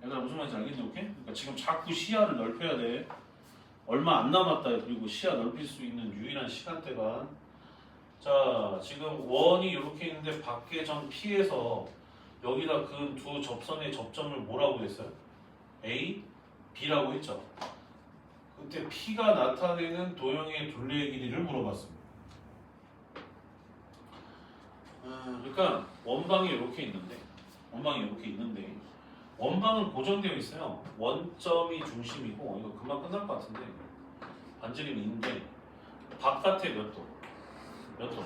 얘들아 무슨 말인지 알겠니? 오케이? 그러니까 지금 자꾸 시야를 넓혀야 돼. 얼마 안 남았다. 그리고 시야 넓힐 수 있는 유일한 시간대가 자 지금 원이 이렇게 있는데 밖에 점 P에서 여기다 그은 두 접선의 접점을 뭐라고 했어요? A, B라고 했죠. 그때 P가 나타내는 도형의 둘레의 길이를 물어봤습니다. 그러니까 원방이 이렇게 있는데 원방은 고정되어 있어요. 원점이 중심이고 이거 금방 끝날 것 같은데 반지름이 있는데 바깥에 몇 도? 몇 도?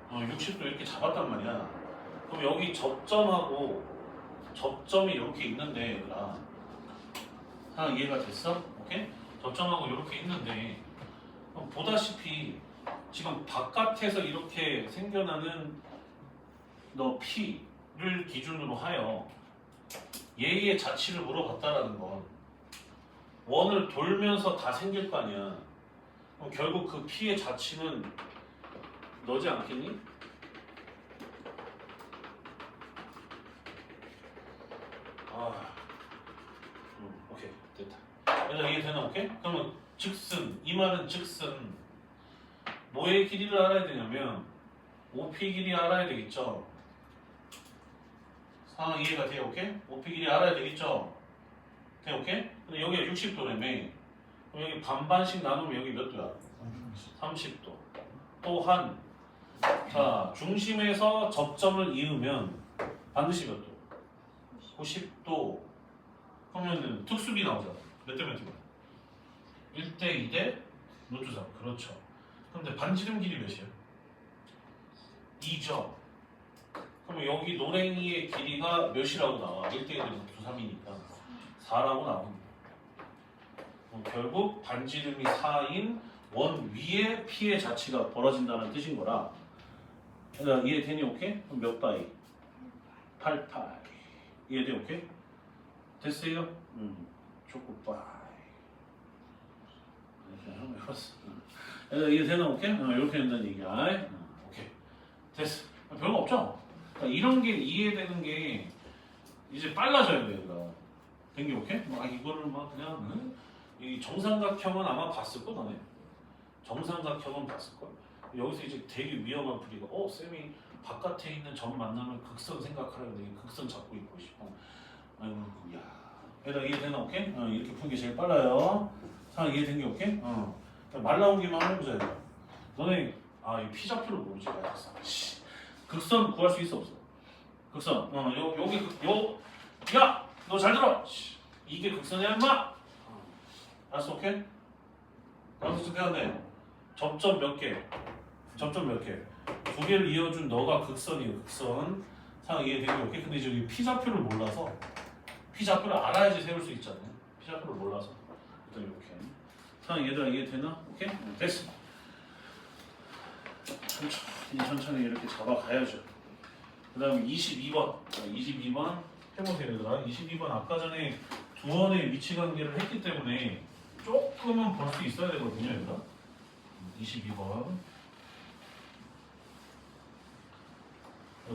60도 이렇게 잡았단 말이야. 그럼 여기 접점하고 접점이 이렇게 있는데 얘들아 하나 이해가 됐어? 오케이? 접점하고 이렇게 있는데 보다시피 지금 바깥에서 이렇게 생겨나는 너 P를 기준으로 하여 얘의 자취를 물어봤다라는 건 원을 돌면서 다 생길 거 아니야. 그럼 결국 그 P의 자취는 너지 않겠니? 오케이 됐다. 얘들아 이해되나? 오케이? 그러면 즉슨 이 말은 즉슨 뭐의 길이를 알아야 되냐면 OP 길이 알아야 되겠죠. 상황 이해가 돼? 오케이? OP 길이 알아야 되겠죠. 돼? 오케이? 근데 여기가 60도라며. 그럼 여기 반반씩 나누면 여기 몇 도야? 30도. 또한 자 중심에서 접점을 이으면 반드시 몇 도? 90도. 그러면은 특수비 나오잖아. 몇 대 몇 대? 1대 2대 루트 3. 그렇죠. 근데 반지름 길이 몇이에요? 2죠. 그럼 여기 노랭이의 길이가 몇이라고 나와? 1대 1대 루트 3이니까 4라고 나옵니다. 결국 반지름이 4인 원 위에 P의 자치가 벌어진다는 뜻인 거라. 그러니까 이해되니? 오케이? 그럼 몇 바이? 8파이. 이해돼? 오케이? 됐어요? 초코바이. 한번 해봤어. 이해되나? 오케이? 이렇게 된다는 얘기야. 오케이. 됐어. 별거 없죠? 그러니까 이런 게 이해되는 게 이제 빨라져야 돼, 얘들아. 된 게 오케이? 이거를 그냥 이 정삼각형은 아마 봤을 거 너네. 정삼각형은 봤을 걸. 여기서 이제 되게 위험한 풀이가 쌤이 바깥에 있는 점 만나면 극선 생각하라는데 극선 잡고 있고 싶어. 아이고 야. 얘들아 이해되나? 오케이? 이렇게 푸는 게 제일 빨라요. 상황 이해된 게 오케이? 말 나온 김에 한번 해보자. 얘들아. 너네 이 피좌표를 모르지? 극선 구할 수 있어 없어? 극선. 야! 너 잘 들어! 이게 극선이야 임마! 알았어? 오케이? 알았어? 어떻게 하네? 접점 몇 개? 접점 몇 개? 두 개를 이어준 너가 극선이에요. 극선. 상황 이해되게 오케이? 근데 저기 피좌표를 몰라서 피좌표를 알아야지 세울 수 있잖아요. 피좌표를 몰라서 일단 이렇게. 상황 얘들아 이해되나? 오케이? 됐어. 천천히 이렇게 잡아가야죠. 그 다음에 22번. 22번 해보세요 얘들아. 22번 아까 전에 두 원의 위치 관계를 했기 때문에 조금은 볼 수 있어야 되거든요 얘들아. 22번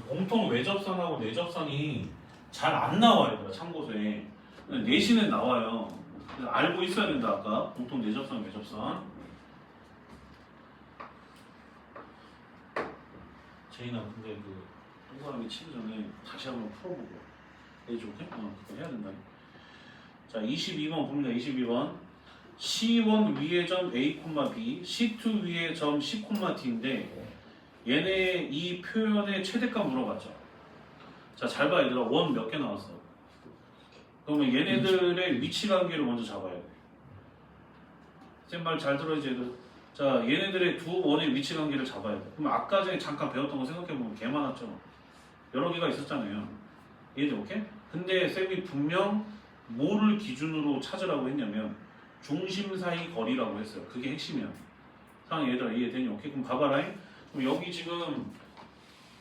공통 외접선하고 내접선이 잘 안 나와요 얘들아. 참고서에 내신에 나와요. 알고 있어야 된다. 아까 공통 내접선 외접선. 제인아 근데 그 동그라미 치기 전에 다시 한번 풀어보고 해줘. 오케이? 그거 해야 된다. 자 22번 봅니다. 22번 C1 위의 점 A, B, C2 위의 점 C, D인데 얘네 이 표현의 최대값 물어봤죠. 자 잘 봐 얘들아. 원 몇 개 나왔어? 그러면 얘네들의 위치 관계를 먼저 잡아야 돼. 쌤 말 잘 들어야지 얘들. 자 얘네들의 두 원의 위치 관계를 잡아야 돼. 그럼 아까 전에 잠깐 배웠던 거 생각해보면 개 많았죠. 여러 개가 있었잖아요. 얘들 오케이? 근데 쌤이 분명 뭐를 기준으로 찾으라고 했냐면 중심 사이 거리라고 했어요. 그게 핵심이야. 상황 얘들아 이해되니? 오케이? 그럼 봐봐라. 그럼 여기 지금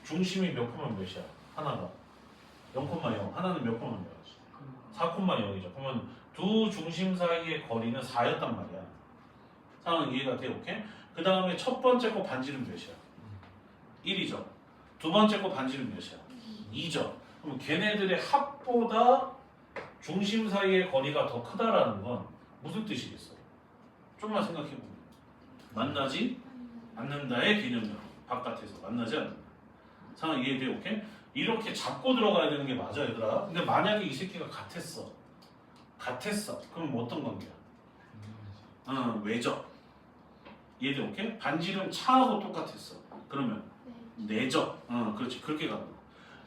중심이 몇 콤마 몇이야? 하나가 0,0 하나는 몇 콤마 몇? 4,0이죠. 그러면 두 중심 사이의 거리는 4였단 말이야. 상황 이해가 돼? 오케이? 그 다음에 첫 번째 거 반지름 몇이야? 1이죠. 두 번째 거 반지름 몇이야? 2죠. 그럼 걔네들의 합보다 중심 사이의 거리가 더 크다라는 건 무슨 뜻이겠어? 좀만 생각해보면 만나지 않는다의 개념이야. 바깥에서 만나지 않는다. 상황 이해돼? 오케이? 이렇게 잡고 들어가야 되는 게 맞아 얘들아. 근데 만약에 이 새끼가 같았어. 그럼 뭐 어떤 관계야? 외적. 이해돼? 오케이? 반지름 차하고 똑같았어. 그러면 내적. 그렇지. 그렇게 가는 거야.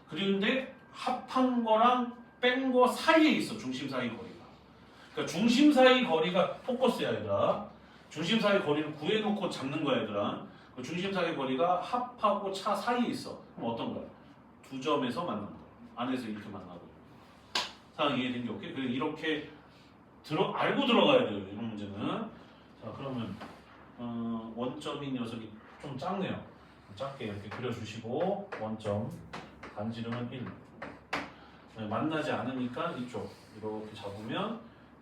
그런데 합한 거랑 뺀 거 사이에 있어. 중심 사이 거리가. 그러니까 중심 사이 거리가 포커스야 얘들아. 중심 사이 거리를 구해놓고 잡는 거야 얘들아. 그 중심 사이 거리가 합하고 차 사이에 있어. 그럼 어떤 거야? 두 점에서 만난 거. 안에서 이렇게 만나고. 상황 이해된 게 오케이? 그래서 이렇게 알고 들어가야 돼요. 이런 문제는. 자 그러면 원점인 녀석이 좀 작네요. 작게 이렇게 그려주시고 원점 반지름은 1. 네, 만나지 않으니까 이쪽 이렇게 잡으면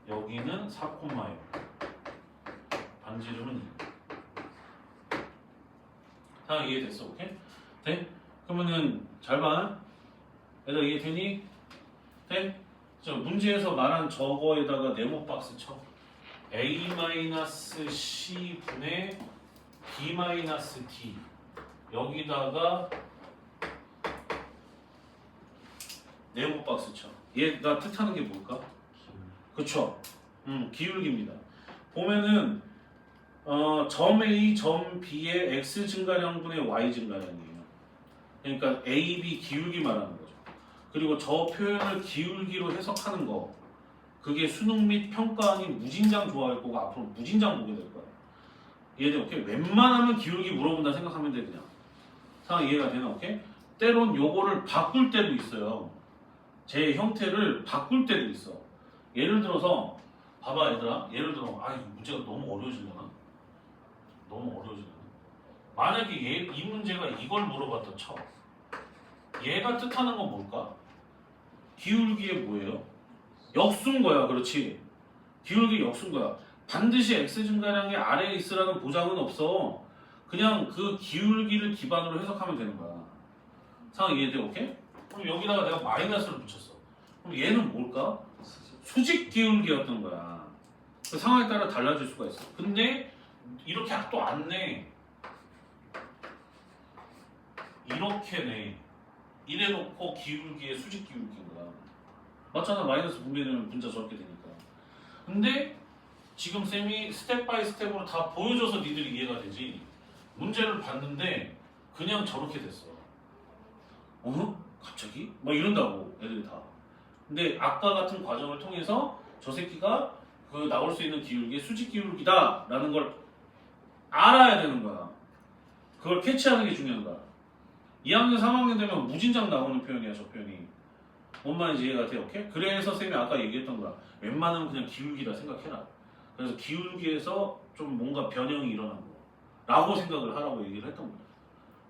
여기는 4,1. 반지름은 2. 상황 이해됐어? 오케이? 돼? 그러면은 잘 봐. 얘들아 이해되니? 돼? 자 문제에서 말한 저거에다가 네모 박스 쳐. A-C 분의 B-D 여기다가 네모 박스 쳐. 얘가 뜻하는 게 뭘까? 그쵸? 기울기입니다. 보면은 점 A, 점 B의 X 증가량분의 Y 증가량이에요. 그러니까 A, B 기울기 말하는 거죠. 그리고 저 표현을 기울기로 해석하는 거 그게 수능 및 평가 아닌 무진장 좋아할 거고 앞으로 무진장 보게 될 거야. 이해돼? 오케이? 웬만하면 기울기 물어본다 생각하면 돼 그냥. 상황 이해가 되나? 오케이? 때론 요거를 바꿀 때도 있어요. 제 형태를 바꿀 때도 있어. 예를 들어서 봐봐 얘들아. 예를 들어 문제가 너무 어려워지려나? 만약에 이 문제가 이걸 물어봤다 쳐. 얘가 뜻하는 건 뭘까? 기울기의 뭐예요? 역수인 거야. 그렇지? 기울기 역수인 거야. 반드시 x 증가량이 아래에 있으라는 보장은 없어. 그냥 그 기울기를 기반으로 해석하면 되는 거야. 상황 이해돼? 오케이? 그럼 여기다가 내가 마이너스를 붙였어. 그럼 얘는 뭘까? 수직 기울기였던 거야. 그 상황에 따라 달라질 수가 있어. 근데 이렇게 또 안 내. 이렇게 내. 이래놓고 기울기의 수직 기울기인 거야. 맞잖아. 마이너스 분배되면 분자 저렇게 되니까. 근데 지금 쌤이 스텝 바이 스텝으로 다 보여줘서 니들이 이해가 되지. 문제를 봤는데 그냥 저렇게 됐어. 갑자기? 막 이런다고 애들이 다. 근데 아까 같은 과정을 통해서 저 새끼가 그 나올 수 있는 기울기의 수직 기울기다 라는 걸 알아야 되는 거야. 그걸 캐치하는 게 중요한 거야. 2학년 3학년 되면 무진장 나오는 표현이야. 저 표현이 뭔 말인지 이해가 돼? 오케이? 그래서 쌤이 아까 얘기했던 거야. 웬만하면 그냥 기울기다 생각해라. 그래서 기울기에서 좀 뭔가 변형이 일어난 거 라고 생각을 하라고 얘기를 했던 거야.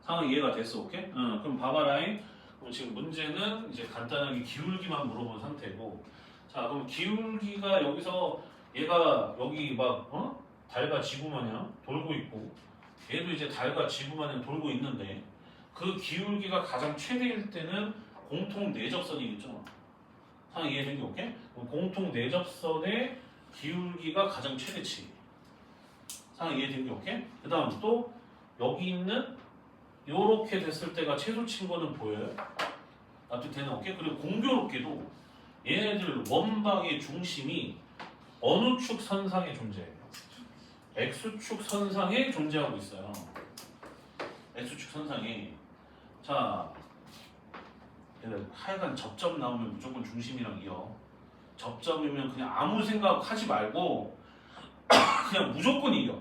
상황 이해가 됐어? 오케이? 그럼 봐봐라잉. 그럼 지금 문제는 이제 간단하게 기울기만 물어본 상태고, 자 그럼 기울기가 여기서 얘가 여기 막 달과 지구 마냥 돌고 있고, 얘도 이제 달과 지구 마냥 돌고 있는데 그 기울기가 가장 최대일 때는 공통 내접선이겠죠. 상황 이해된 게 오케이? 그럼 공통 내접선의 기울기가 가장 최대치. 상황 이해된 게 오케이? 그 다음 또 여기 있는 요렇게 됐을 때가 최소치인 거는 보여요? 납득되나? 오케이? 그리고 공교롭게도 얘네들 원박의 중심이 어느 축 선상에 존재해요? X축 선상에 존재하고 있어요. X축 선상에. 자, 하여간 접점 나오면 무조건 중심이랑 이어. 접점이면 그냥 아무 생각하지 말고 그냥 무조건 이겨.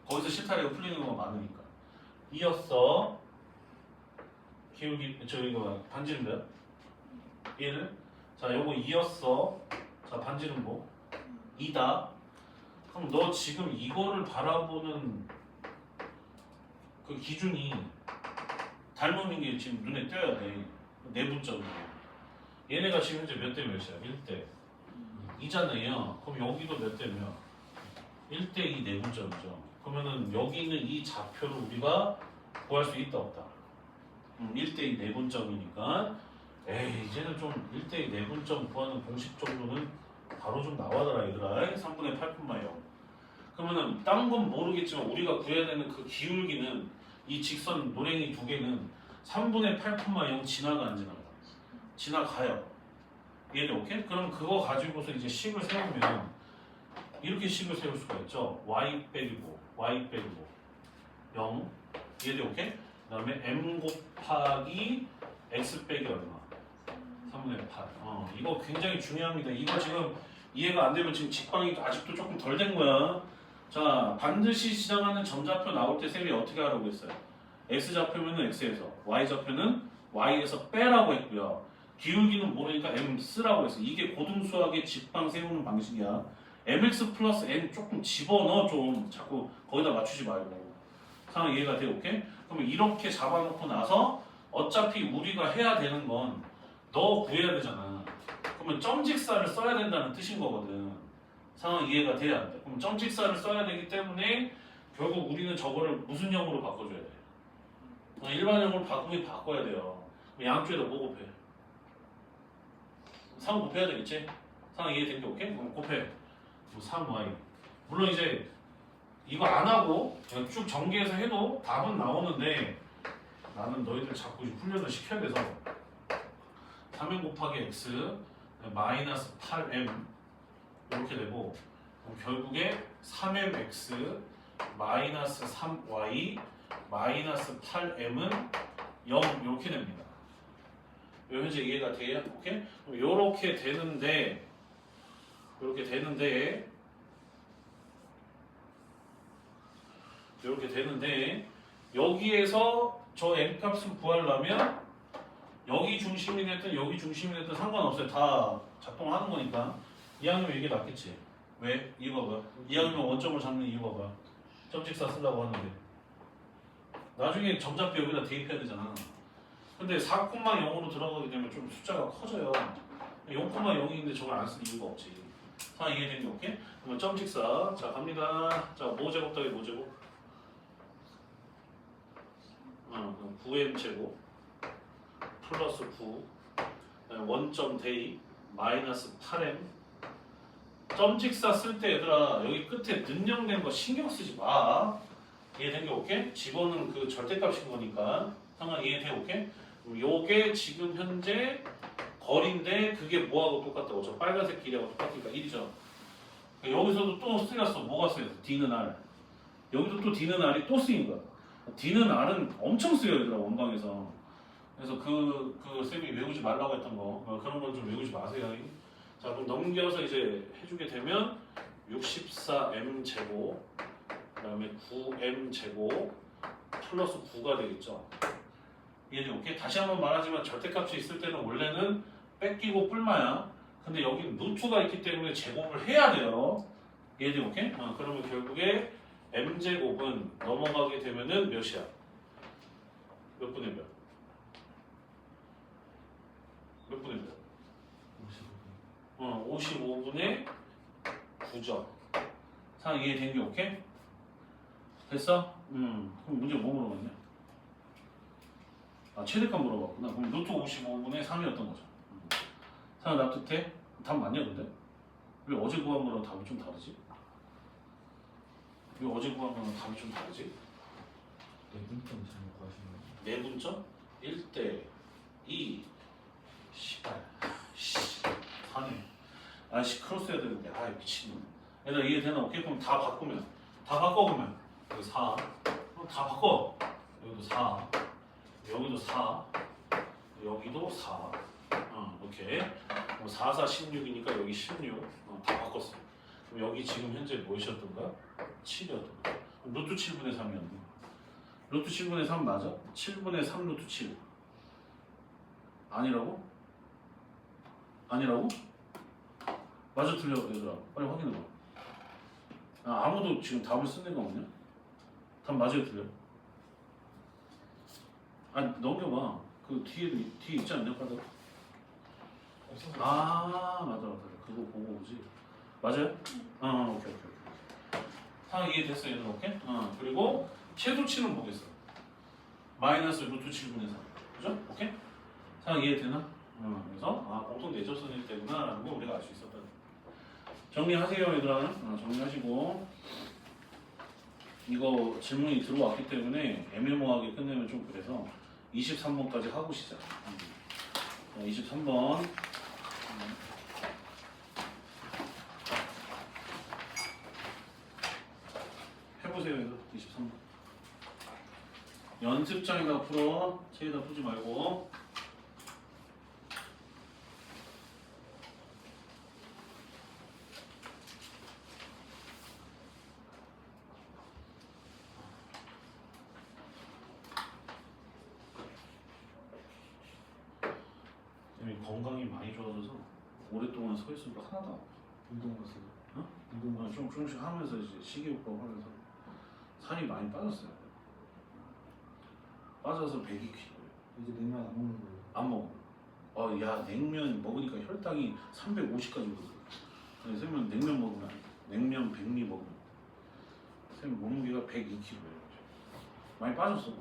거기서 실타래가 풀리는 거 많으니까. 이었어. 기울기 이거 반지름 몇? 1. 자 요거 이었어. 자 반지름 뭐? 2다. 그럼 너 지금 이거를 바라보는 그 기준이 닮은 게 지금 눈에 띄어야 돼. 내분점으로. 얘네가 지금 현재 몇 대 몇이야? 1대 2잖아요. 그럼 여기도 몇 대 몇? 1대 2 내분점이죠. 그러면은 여기 있는 이 좌표를 우리가 구할 수 있다 없다? 1대 2 내분점이니까 이제는 좀 1대 2 내분점 구하는 공식 정도는 바로 좀 나와더라 얘들아. 3분의 8,0. 그러면은 딴 건 모르겠지만 우리가 구해야 되는 그 기울기는 이 직선 노랭이 두 개는 3분의 8,0 지나가 안 지나가? 지나가요. 이해돼? 오케이? 그럼 그거 가지고서 이제 식을 세우면 이렇게 식을 세울 수가 있죠. y 빼기 뭐, y 빼기 뭐 0. 이해돼? 오케이? 그 다음에 m 곱하기 x 빼기 얼마? 3분의 8. 이거 굉장히 중요합니다. 이거 지금 이해가 안 되면 지금 직방이 아직도 조금 덜 된 거야. 자, 반드시 지나가는 점좌표 나올 때 쌤이 어떻게 하라고 했어요? x좌표면은 x에서, y좌표는 y에서 빼라고 했고요. 기울기는 모르니까 m 쓰라고 했어. 이게 고등수학의 직방 세우는 방식이야. mx 플러스 n 조금 집어넣어 좀. 자꾸 거기다 맞추지 말고. 상황 이해가 돼? 오케이? 그러면 이렇게 잡아놓고 나서 어차피 우리가 해야 되는 건 너 구해야 되잖아. 그러면 점직사를 써야 된다는 뜻인 거거든. 상황 이해가 돼야 안 돼. 그럼 점직사를 써야 되기 때문에 결국 우리는 저거를 무슨 형으로 바꿔줘야 돼? 일반형으로 바꿔야 돼요. 양쪽에다 뭐 곱해? 3 곱해야 되겠지? 상황 이해된 게 오케이? 그럼 곱해. 뭐 3y. 물론 이제 이거 안 하고 그냥 쭉 전개해서 해도 답은 나오는데 나는 너희들 자꾸 훈련을 시켜야 돼서 3m 곱하기 x 마이너스 8m 이렇게 되고 결국에 3mx 마이너스 3y 마이너스 8m은 0 이렇게 됩니다. 현재 이해가 돼요? 오케이? 이렇게 되는데 이렇게 되는데 여기에서 저 n값을 구하려면 여기 중심이 됐든 여기 중심이 됐든 상관없어요. 다 작동하는 거니까. 이왕이면 이게 낫겠지. 왜? 이거 봐봐. 이왕이면 원점을 잡는 이유가 뭐야? 점직사 쓰려고 하는데 나중에 점잡기 여기다 대입해야 되잖아. 근데 4,0으로 들어가게 되면 좀 숫자가 커져요. 0,0인데 저걸 안 쓸 이유가 없지. 상황 이해된 게 오케이? 그러면 점직사. 자, 갑니다. 자, 모제곱 더하기 모제곱. 9m 제곱 플러스 9 원점 대입 마이너스 8m. 점직사 쓸 때 얘들아 여기 끝에 는영된 거 신경 쓰지 마. 이해된 게 오케이? 집어는 그 절대값인 거니까. 상황 이해돼? 오케이? 요게 지금 현재 거리인데 그게 뭐하고 똑같다고? 저 빨간색 길이하고 똑같으니까 1이죠. 여기서도 또 쓰였어. 뭐가 쓰였어? D는 R. 여기도 또 D는 R이 또 쓰인 거야. D는 R은 엄청 쓰여요, 얘들아, 원방에서. 그래서 그 쌤이 외우지 말라고 했던 거, 그런 건 좀 외우지 마세요. 자, 그럼 넘겨서 이제 해주게 되면 64m 제곱, 그 다음에 9m 제곱, 플러스 9가 되겠죠. 이해돼? 오케이? 다시 한번 말하지만 절대값이 있을 때는 원래는 뺏기고 뿔마야. 근데 여기는 루트가 있기 때문에 제곱을 해야 돼요. 이해돼? 오케이? 그러면 결국에 m제곱은 넘어가게 되면은 몇이야? 몇 분의 몇? 몇 분의 몇? 55분의 9죠. 상황 이해된 게 오케이? 됐어? 그럼 문제 뭐 물어봤냐? 최대값 물어봤구나. 그럼 루트 55분의 3이었던 거죠. 상황 납득해? 답 맞냐 근데? 왜 어제 구한 거랑 답이 좀 다르지? 왜 어제 구한 거랑 답이 좀 다르지? 내분점 잘못 구하시는 거죠? 내분점? 1대 2 씨발 4네. 아씨 크로스 해야 되는데 미친놈. 얘들아 이해되나? 오케이? 그럼 다 바꾸면 다 바꿔보면 여기 4 그럼 다 바꿔. 여기도 4 여기도 4 여기도 4 오케이. 그럼 4, 4, 16이니까 여기 16 다 바꿨어. 그럼 여기 지금 현재 뭐이셨던가? 7이었던 거야. 루트 7분의 3이었네. 루트 7분의 3 맞아? 7분의 3 루트 7 아니라고? 아니라고? 맞아 틀려 얘들아 빨리 확인해봐. 아무도 지금 답을 쓴 애가 없냐? 답 맞아요 틀려? 넘겨봐. 그 뒤에 있지 않냐 바닥? 맞아 그거 보고 오지. 맞아요? 오케이. 상황 이해됐어 얘들 오케이? 그리고 최소치는 뭐겠어? 마이너스 루트 7분의 3 그죠? 오케이? 상황 이해되나? 그래서 공통 내접선일 때구나 라는 거 우리가 알 수 있었다. 정리하세요 얘들아. 정리하시고 이거 질문이 들어왔기 때문에 애매모호하게 끝내면 좀 그래서 23번까지 하고 시작. 23번. 해보세요. 이거 23번. 연습장에다 풀어. 책에다 풀지 말고. 건강이 많이 좋아져서 오랫동안 서 있으니까 하나도 안 아파. 운동 갔어요. 어? 운동 좀 조금씩 하면서 이제 식이요법 하면서 살이 많이 빠졌어요. 빠져서 102kg. 이제 냉면 안 먹는 거예요. 안 먹어. 야 냉면 먹으니까 혈당이 350까지 오르더라고. 아니 쌤은 냉면 먹으면 안 돼. 냉면 100리 먹으면 쌤 몸무게가 102kg예요. 많이 빠졌어.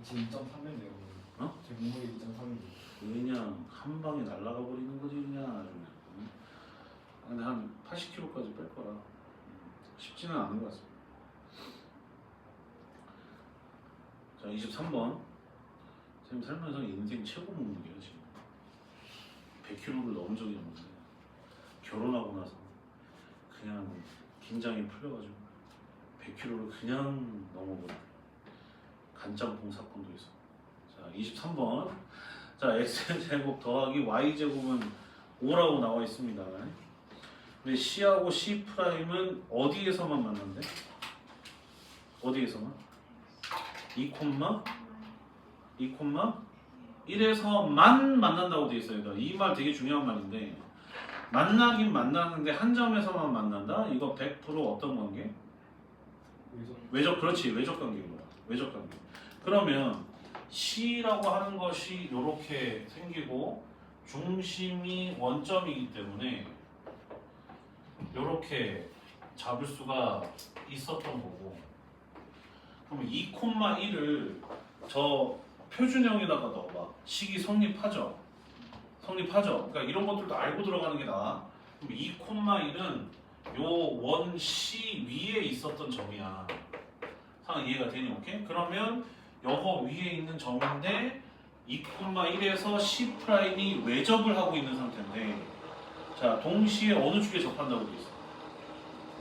지금 2.3인데요. 어? 제 몸무게 2.3인데. 그냥 한 방에 날아가 버리는 거지 그냥 아주. 응? 근데 한 80kg까지 뺄 거라 쉽지는 않은 것 같습니다. 자 23번. 쌤 살면서 인생 최고 몸무게야 지금. 100kg를 넘은 적이 없는데 결혼하고 나서 그냥 긴장이 풀려가지고 100kg를 그냥 넘어버려. 간짬뽕 사건도 있어. 자 23번. 자 x제곱 더하기 y제곱은 5라고 나와 있습니다. 근데 c하고 c'은 어디에서만 만난대? 어디에서만? 2,1에서만 만난다고 돼 있어요. 이 말 되게 중요한 말인데 만나긴 만나는데 한 점에서만 만난다? 이거 100% 어떤 관계? 외적, 그렇지. 외적 관계인 거야. 외적 관계. 그러면 C라고 하는 것이 이렇게 생기고 중심이 원점이기 때문에 이렇게 잡을 수가 있었던 거고, 그러면 2,1을 저 표준형에다가 넣어봐. 식이 성립하죠? 성립하죠? 그러니까 이런 것들도 알고 들어가는 게 나아. 그럼 2,1은 요 원 C 위에 있었던 점이야. 상황 이해가 되니? 오케이? 그러면 요거 위에 있는 점인데 2,1에서 C'이 외접을 하고 있는 상태인데, 자 동시에 어느 축에 접한다고 돼 있어?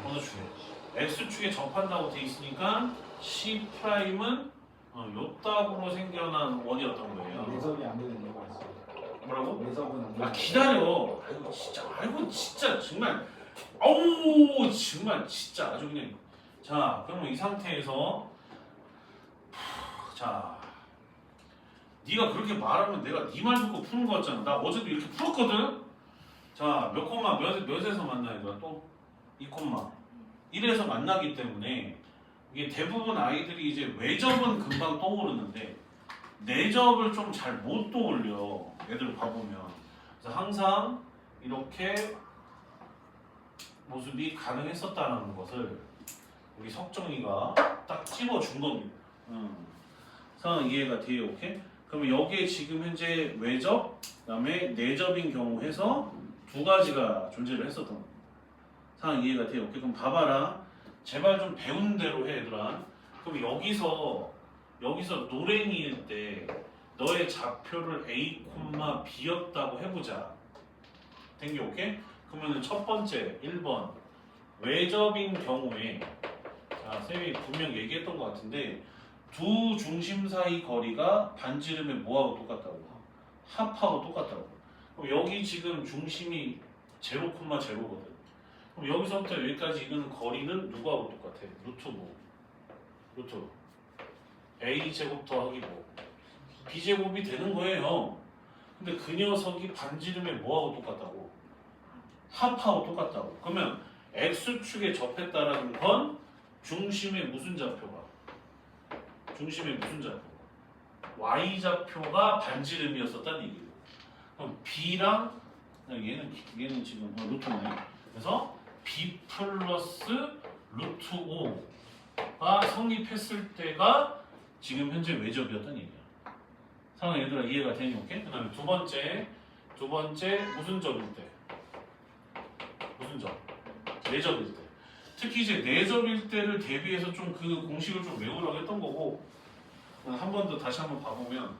어느 축에? X축에 접한다고 돼 있으니까 C'은 요따구로 생겨난 원이었던 거예요. 매접이 안 되는 이유가 있어요. 뭐라고? 매접은 안 되는. 아 기다려. 아이고 진짜 정말 아우 정말 진짜 아주 그냥. 자 그러면 이 상태에서 자 네가 그렇게 말하면 내가 네 말 듣고 푸는 거 같잖아. 나 어제도 이렇게 풀었거든. 자 몇 콤마 몇에서 만나 얘들아? 또 2,1에서 만나기 때문에 이게 대부분 아이들이 이제 외접은 금방 떠오르는데 내접을 좀 잘 못 떠올려. 애들 봐보면. 그래서 항상 이렇게 모습이 가능했었다는 것을 우리 석정이가 딱 찝어준 겁니다. 상황 이해가 돼요? 오케이? 그러면 여기에 지금 현재 외접, 그다음에 내접인 경우 해서 두 가지가 존재를 했었던 겁니다. 상황 이해가 돼요? 오케이? 그럼 봐봐라. 제발 좀 배운 대로 해 얘들아. 그럼 여기서 노랭이일 때 너의 좌표를 A, B였다고 해보자. 된 게 오케이? 그러면 첫 번째 1번 외접인 경우에, 자 쌤이 분명 얘기했던 것 같은데 두 중심 사이 거리가 반지름의 뭐하고 똑같다고? 합하고 똑같다고. 그럼 여기 지금 중심이 0,0거든. 그럼 여기서부터 여기까지 이는 거리는 누구하고 똑같아? 루트 뭐? 루트 A제곱 더하기 뭐? B제곱이 되는 거예요. 근데 그 녀석이 반지름의 뭐하고 똑같다고? 합하고 똑같다고. 그러면 X축에 접했다라는 건 중심의 무슨 좌표가? 중심의 무슨 좌표? Y좌표가 반지름이었었다는 얘기예요. 그럼 B랑 얘는 지금 루트네. 그래서 B 플러스 루트 5가 성립했을 때가 지금 현재 외접이었다는 얘기야. 상황 얘들아 이해가 되니? 오케이? 그 다음에 두 번째 무슨 접일 때? 무슨 접? 내접일 때. 특히 이제 내접일 때를 대비해서 좀 그 공식을 좀 외우라고 했던 거고 한 번 더 다시 한번 봐보면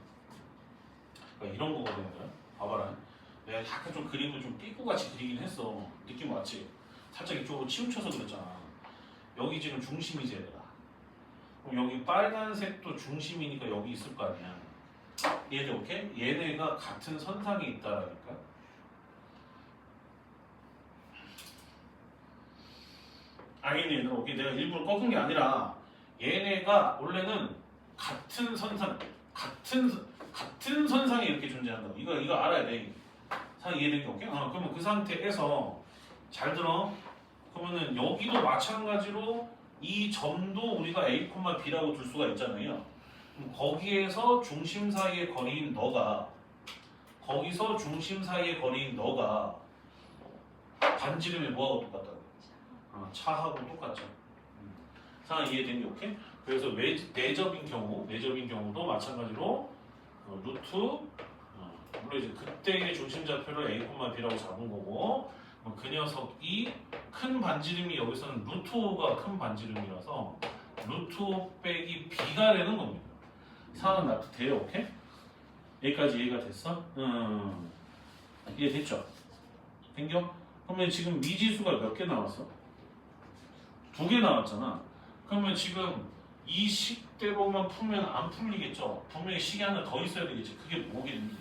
이런 거거든요. 봐봐라. 내가 약간 좀 그림을 좀 삐꾸같이 그리긴 했어. 느낌 왔지? 살짝 이쪽으로 치우쳐서 그랬잖아. 여기 지금 중심이지 얘들아. 그럼 여기 빨간색도 중심이니까 여기 있을 거 아니야. 얘네 오케이? 얘네가 같은 선상에 있다라니까. 얘네는 오케이. 내가 일부러 꺾은 게 아니라 얘네가 원래는 같은 선상, 같은 선상에 이렇게 존재한다고. 이거 알아야 돼. 상 이해된 게 오케이? 그러면 그 상태에서 잘 들어. 그러면은 여기도 마찬가지로 이 점도 우리가 A, B라고 둘 수가 있잖아요. 그럼 거기에서 중심 사이의 거리인 너가 반지름이 뭐하고 똑같다고? 차하고 똑같죠. 상황 이해된 게 오케이? 그래서 내접인 경우도 마찬가지로 루트 물론 이제 그때의 중심 좌표를 A, B라고 잡은 거고 그 녀석이 큰 반지름이 여기서는 루트 5가 큰 반지름이라서 루트 5 빼기 B가 되는 겁니다. 상황 납득 돼요, 오케이? 여기까지 이해가 됐어? 이해됐죠? 된겨? 그러면 지금 미지수가 몇 개 나왔어? 2개 나왔잖아. 그러면 지금 이 식대로만 풀면 안 풀리겠죠? 분명히 식이 하나 더 있어야 되겠지. 그게 뭐겠니?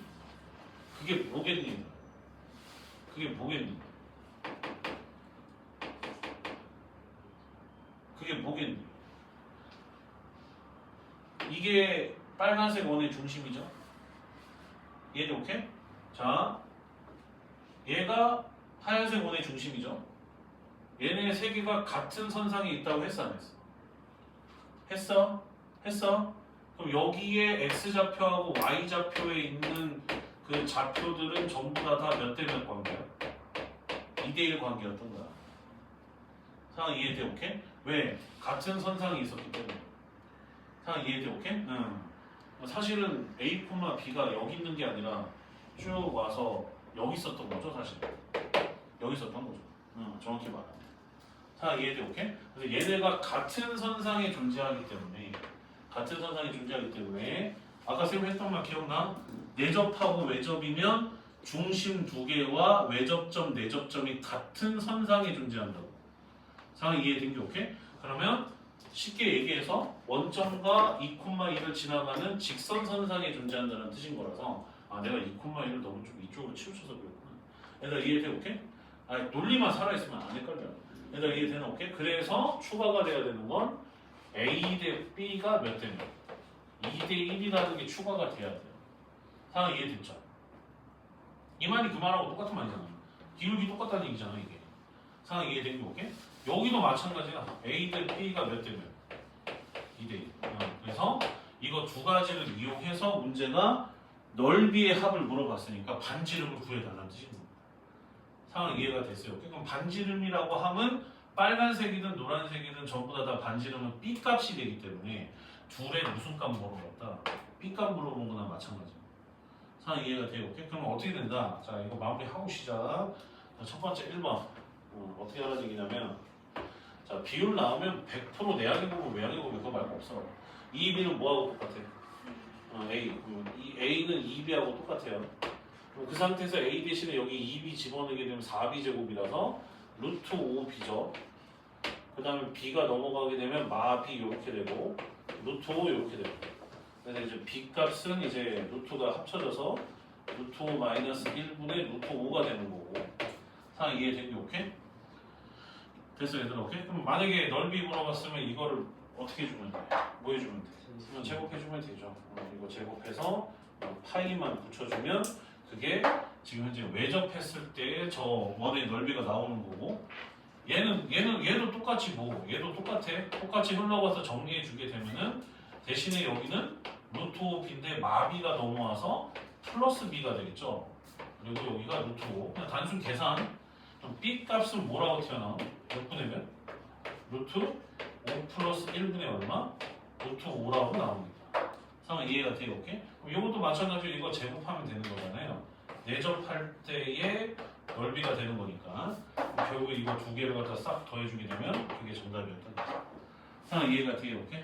이게 빨간색 원의 중심이죠? 얘도 오케이? 자, 얘가 하얀색 원의 중심이죠? 얘네 세 개가 같은 선상에 있다고 했어 안 했어? 했어? 그럼 여기에 X좌표하고 Y좌표에 있는 그 좌표들은 전부 다 몇 대 몇 관계야? 2대1 관계였던 거야. 상황 이해돼? 오케이? 왜? 같은 선상이 있었기 때문에. 상황 이해돼? 오케이? 사실은 A, B가 여기 있는 게 아니라 쭉 와서 여기 있었던 거죠, 사실. 여기 있었던 거죠. 정확히 말하면. 상황 이해돼? 오케이? 그래서 얘네가 같은 선상에 존재하기 때문에 아까 쌤 했던 말 기억나? 내접하고 외접이면 중심 2개와 외접점, 내접점이 같은 선상에 존재한다고. 상황 이해된 게 오케이? 그러면 쉽게 얘기해서 원점과 2,2를 지나가는 직선 선상에 존재한다는 뜻인 거라서 내가 2,2를 너무 좀 이쪽으로 치우쳐서 그랬구나. 얘들아 이해돼? 오케이? 논리만 살아있으면 안 헷갈려. 얘들아 이해되나? 오케이? 그래서 추가가 돼야 되는 건 A 대 B가 몇 대 몇? 2대 1이라는 게 추가가 돼야 돼요. 상황 이해됐죠? 이 말이 그 말하고 똑같은 말이잖아. 기울기 똑같다는 얘기잖아 이게. 상황 이해된 게 오케이? 여기도 마찬가지야. A 대 B가 몇 대 몇? 2대 1. 그래서 이거 두 가지를 이용해서 문제가 넓이의 합을 물어봤으니까 반지름을 구해달라는 뜻입니다. 상황 이해가 됐어요. 오케이? 그럼 반지름이라고 하면 빨간색이든 노란색이든 전부 다 반지름은 B 값이 되기 때문에 둘의 무슨 값 물어봤다? B 값 물어본 거나 마찬가지. 상황 이해가 돼요. 오케이? 그럼 어떻게 된다? 자, 이거 마무리하고 시작. 첫 번째 1번. 어떻게 알아지냐면 자, 비율 나오면 100% 내향의 부분, 외향의 부분 그거 말고 없어. 2B는 뭐하고 똑같아? A. 이 A는 2B하고 똑같아요. 그럼 그 상태에서 A 대신에 여기 2B 집어넣게 되면 4B 제곱이라서 루트 5B죠. 그 다음에 B가 넘어가게 되면 마B 이렇게 되고 루트 5 이렇게 되고. 그래서 이제 B 값은 이제 루트가 합쳐져서 루트 5 마이너스 1분의 루트 5가 되는 거고. 상황 이해된 게 오케이? 됐어 얘들아 오케이? 그럼 만약에 넓이 물어봤으면 이거를 어떻게 해주면 돼? 뭐 해주면 돼? 그러면 제곱해주면 되죠. 이거 제곱해서 파이만 붙여주면 그게 지금 현재 외접했을 때 저 원의 넓이가 나오는 거고 얘도 똑같이 얘도 똑같이 흘러가서 정리해주게 되면은 대신에 여기는 루트 5b인데 마비가 넘어와서 플러스 b가 되겠죠. 그리고 여기가 루트 5 그냥 단순 계산. 그럼 b 값은 뭐라고 튀어나와? 몇 분의 몇? 루트 5 플러스 1분의 얼마? 루트 5라고 나옵니다. 상황 이해가 돼요? 오케이? 그럼 이것도 마찬가지로 이거 제곱하면 되는 거잖아요. 내접할 때의 넓이가 되는 거니까 결국 이거 두 개를 갖다 싹 더해주게 되면 그게 정답이었다. 하나 이해가 되게 오케이?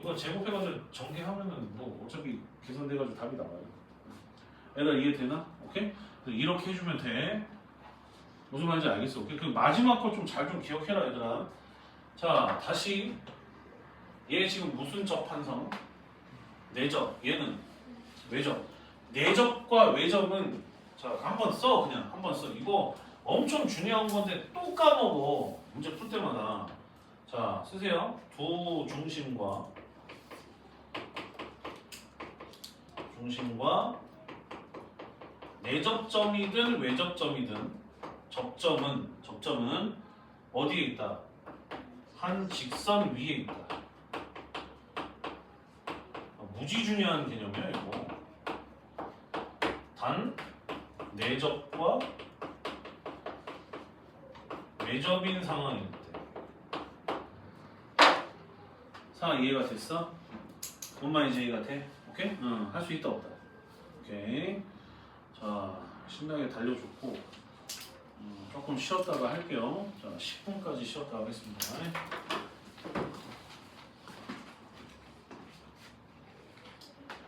이거 제곱해가지고 전개하면은 뭐 어차피 계산돼가지고 답이 나와요. 얘들아 이해되나? 오케이? 이렇게 해주면 돼. 무슨 말인지 알겠어? 오케이? 그 마지막 거 좀 잘 좀 기억해라 얘들아. 자 다시 얘 지금 무슨 접한성? 내접. 얘는 외접. 내접과 외접은 자 한번 써. 그냥 한번 써. 이거 엄청 중요한 건데 또 까먹어. 문제 풀 때마다. 자 쓰세요. 두 중심과 내접점이든 외접점이든 접점은 어디에 있다? 한 직선 위에 있다. 무지 중요한 개념이야 이거. 단 내접과 외접인 상황일 때. 상황 이해가 됐어? 뭔 말인지 이해가 돼? 오케이? 응, 할 수 있다 없다. 오케이. 자, 신나게 달려줬고 조금 쉬었다가 할게요. 자, 10분까지 쉬었다 하겠습니다.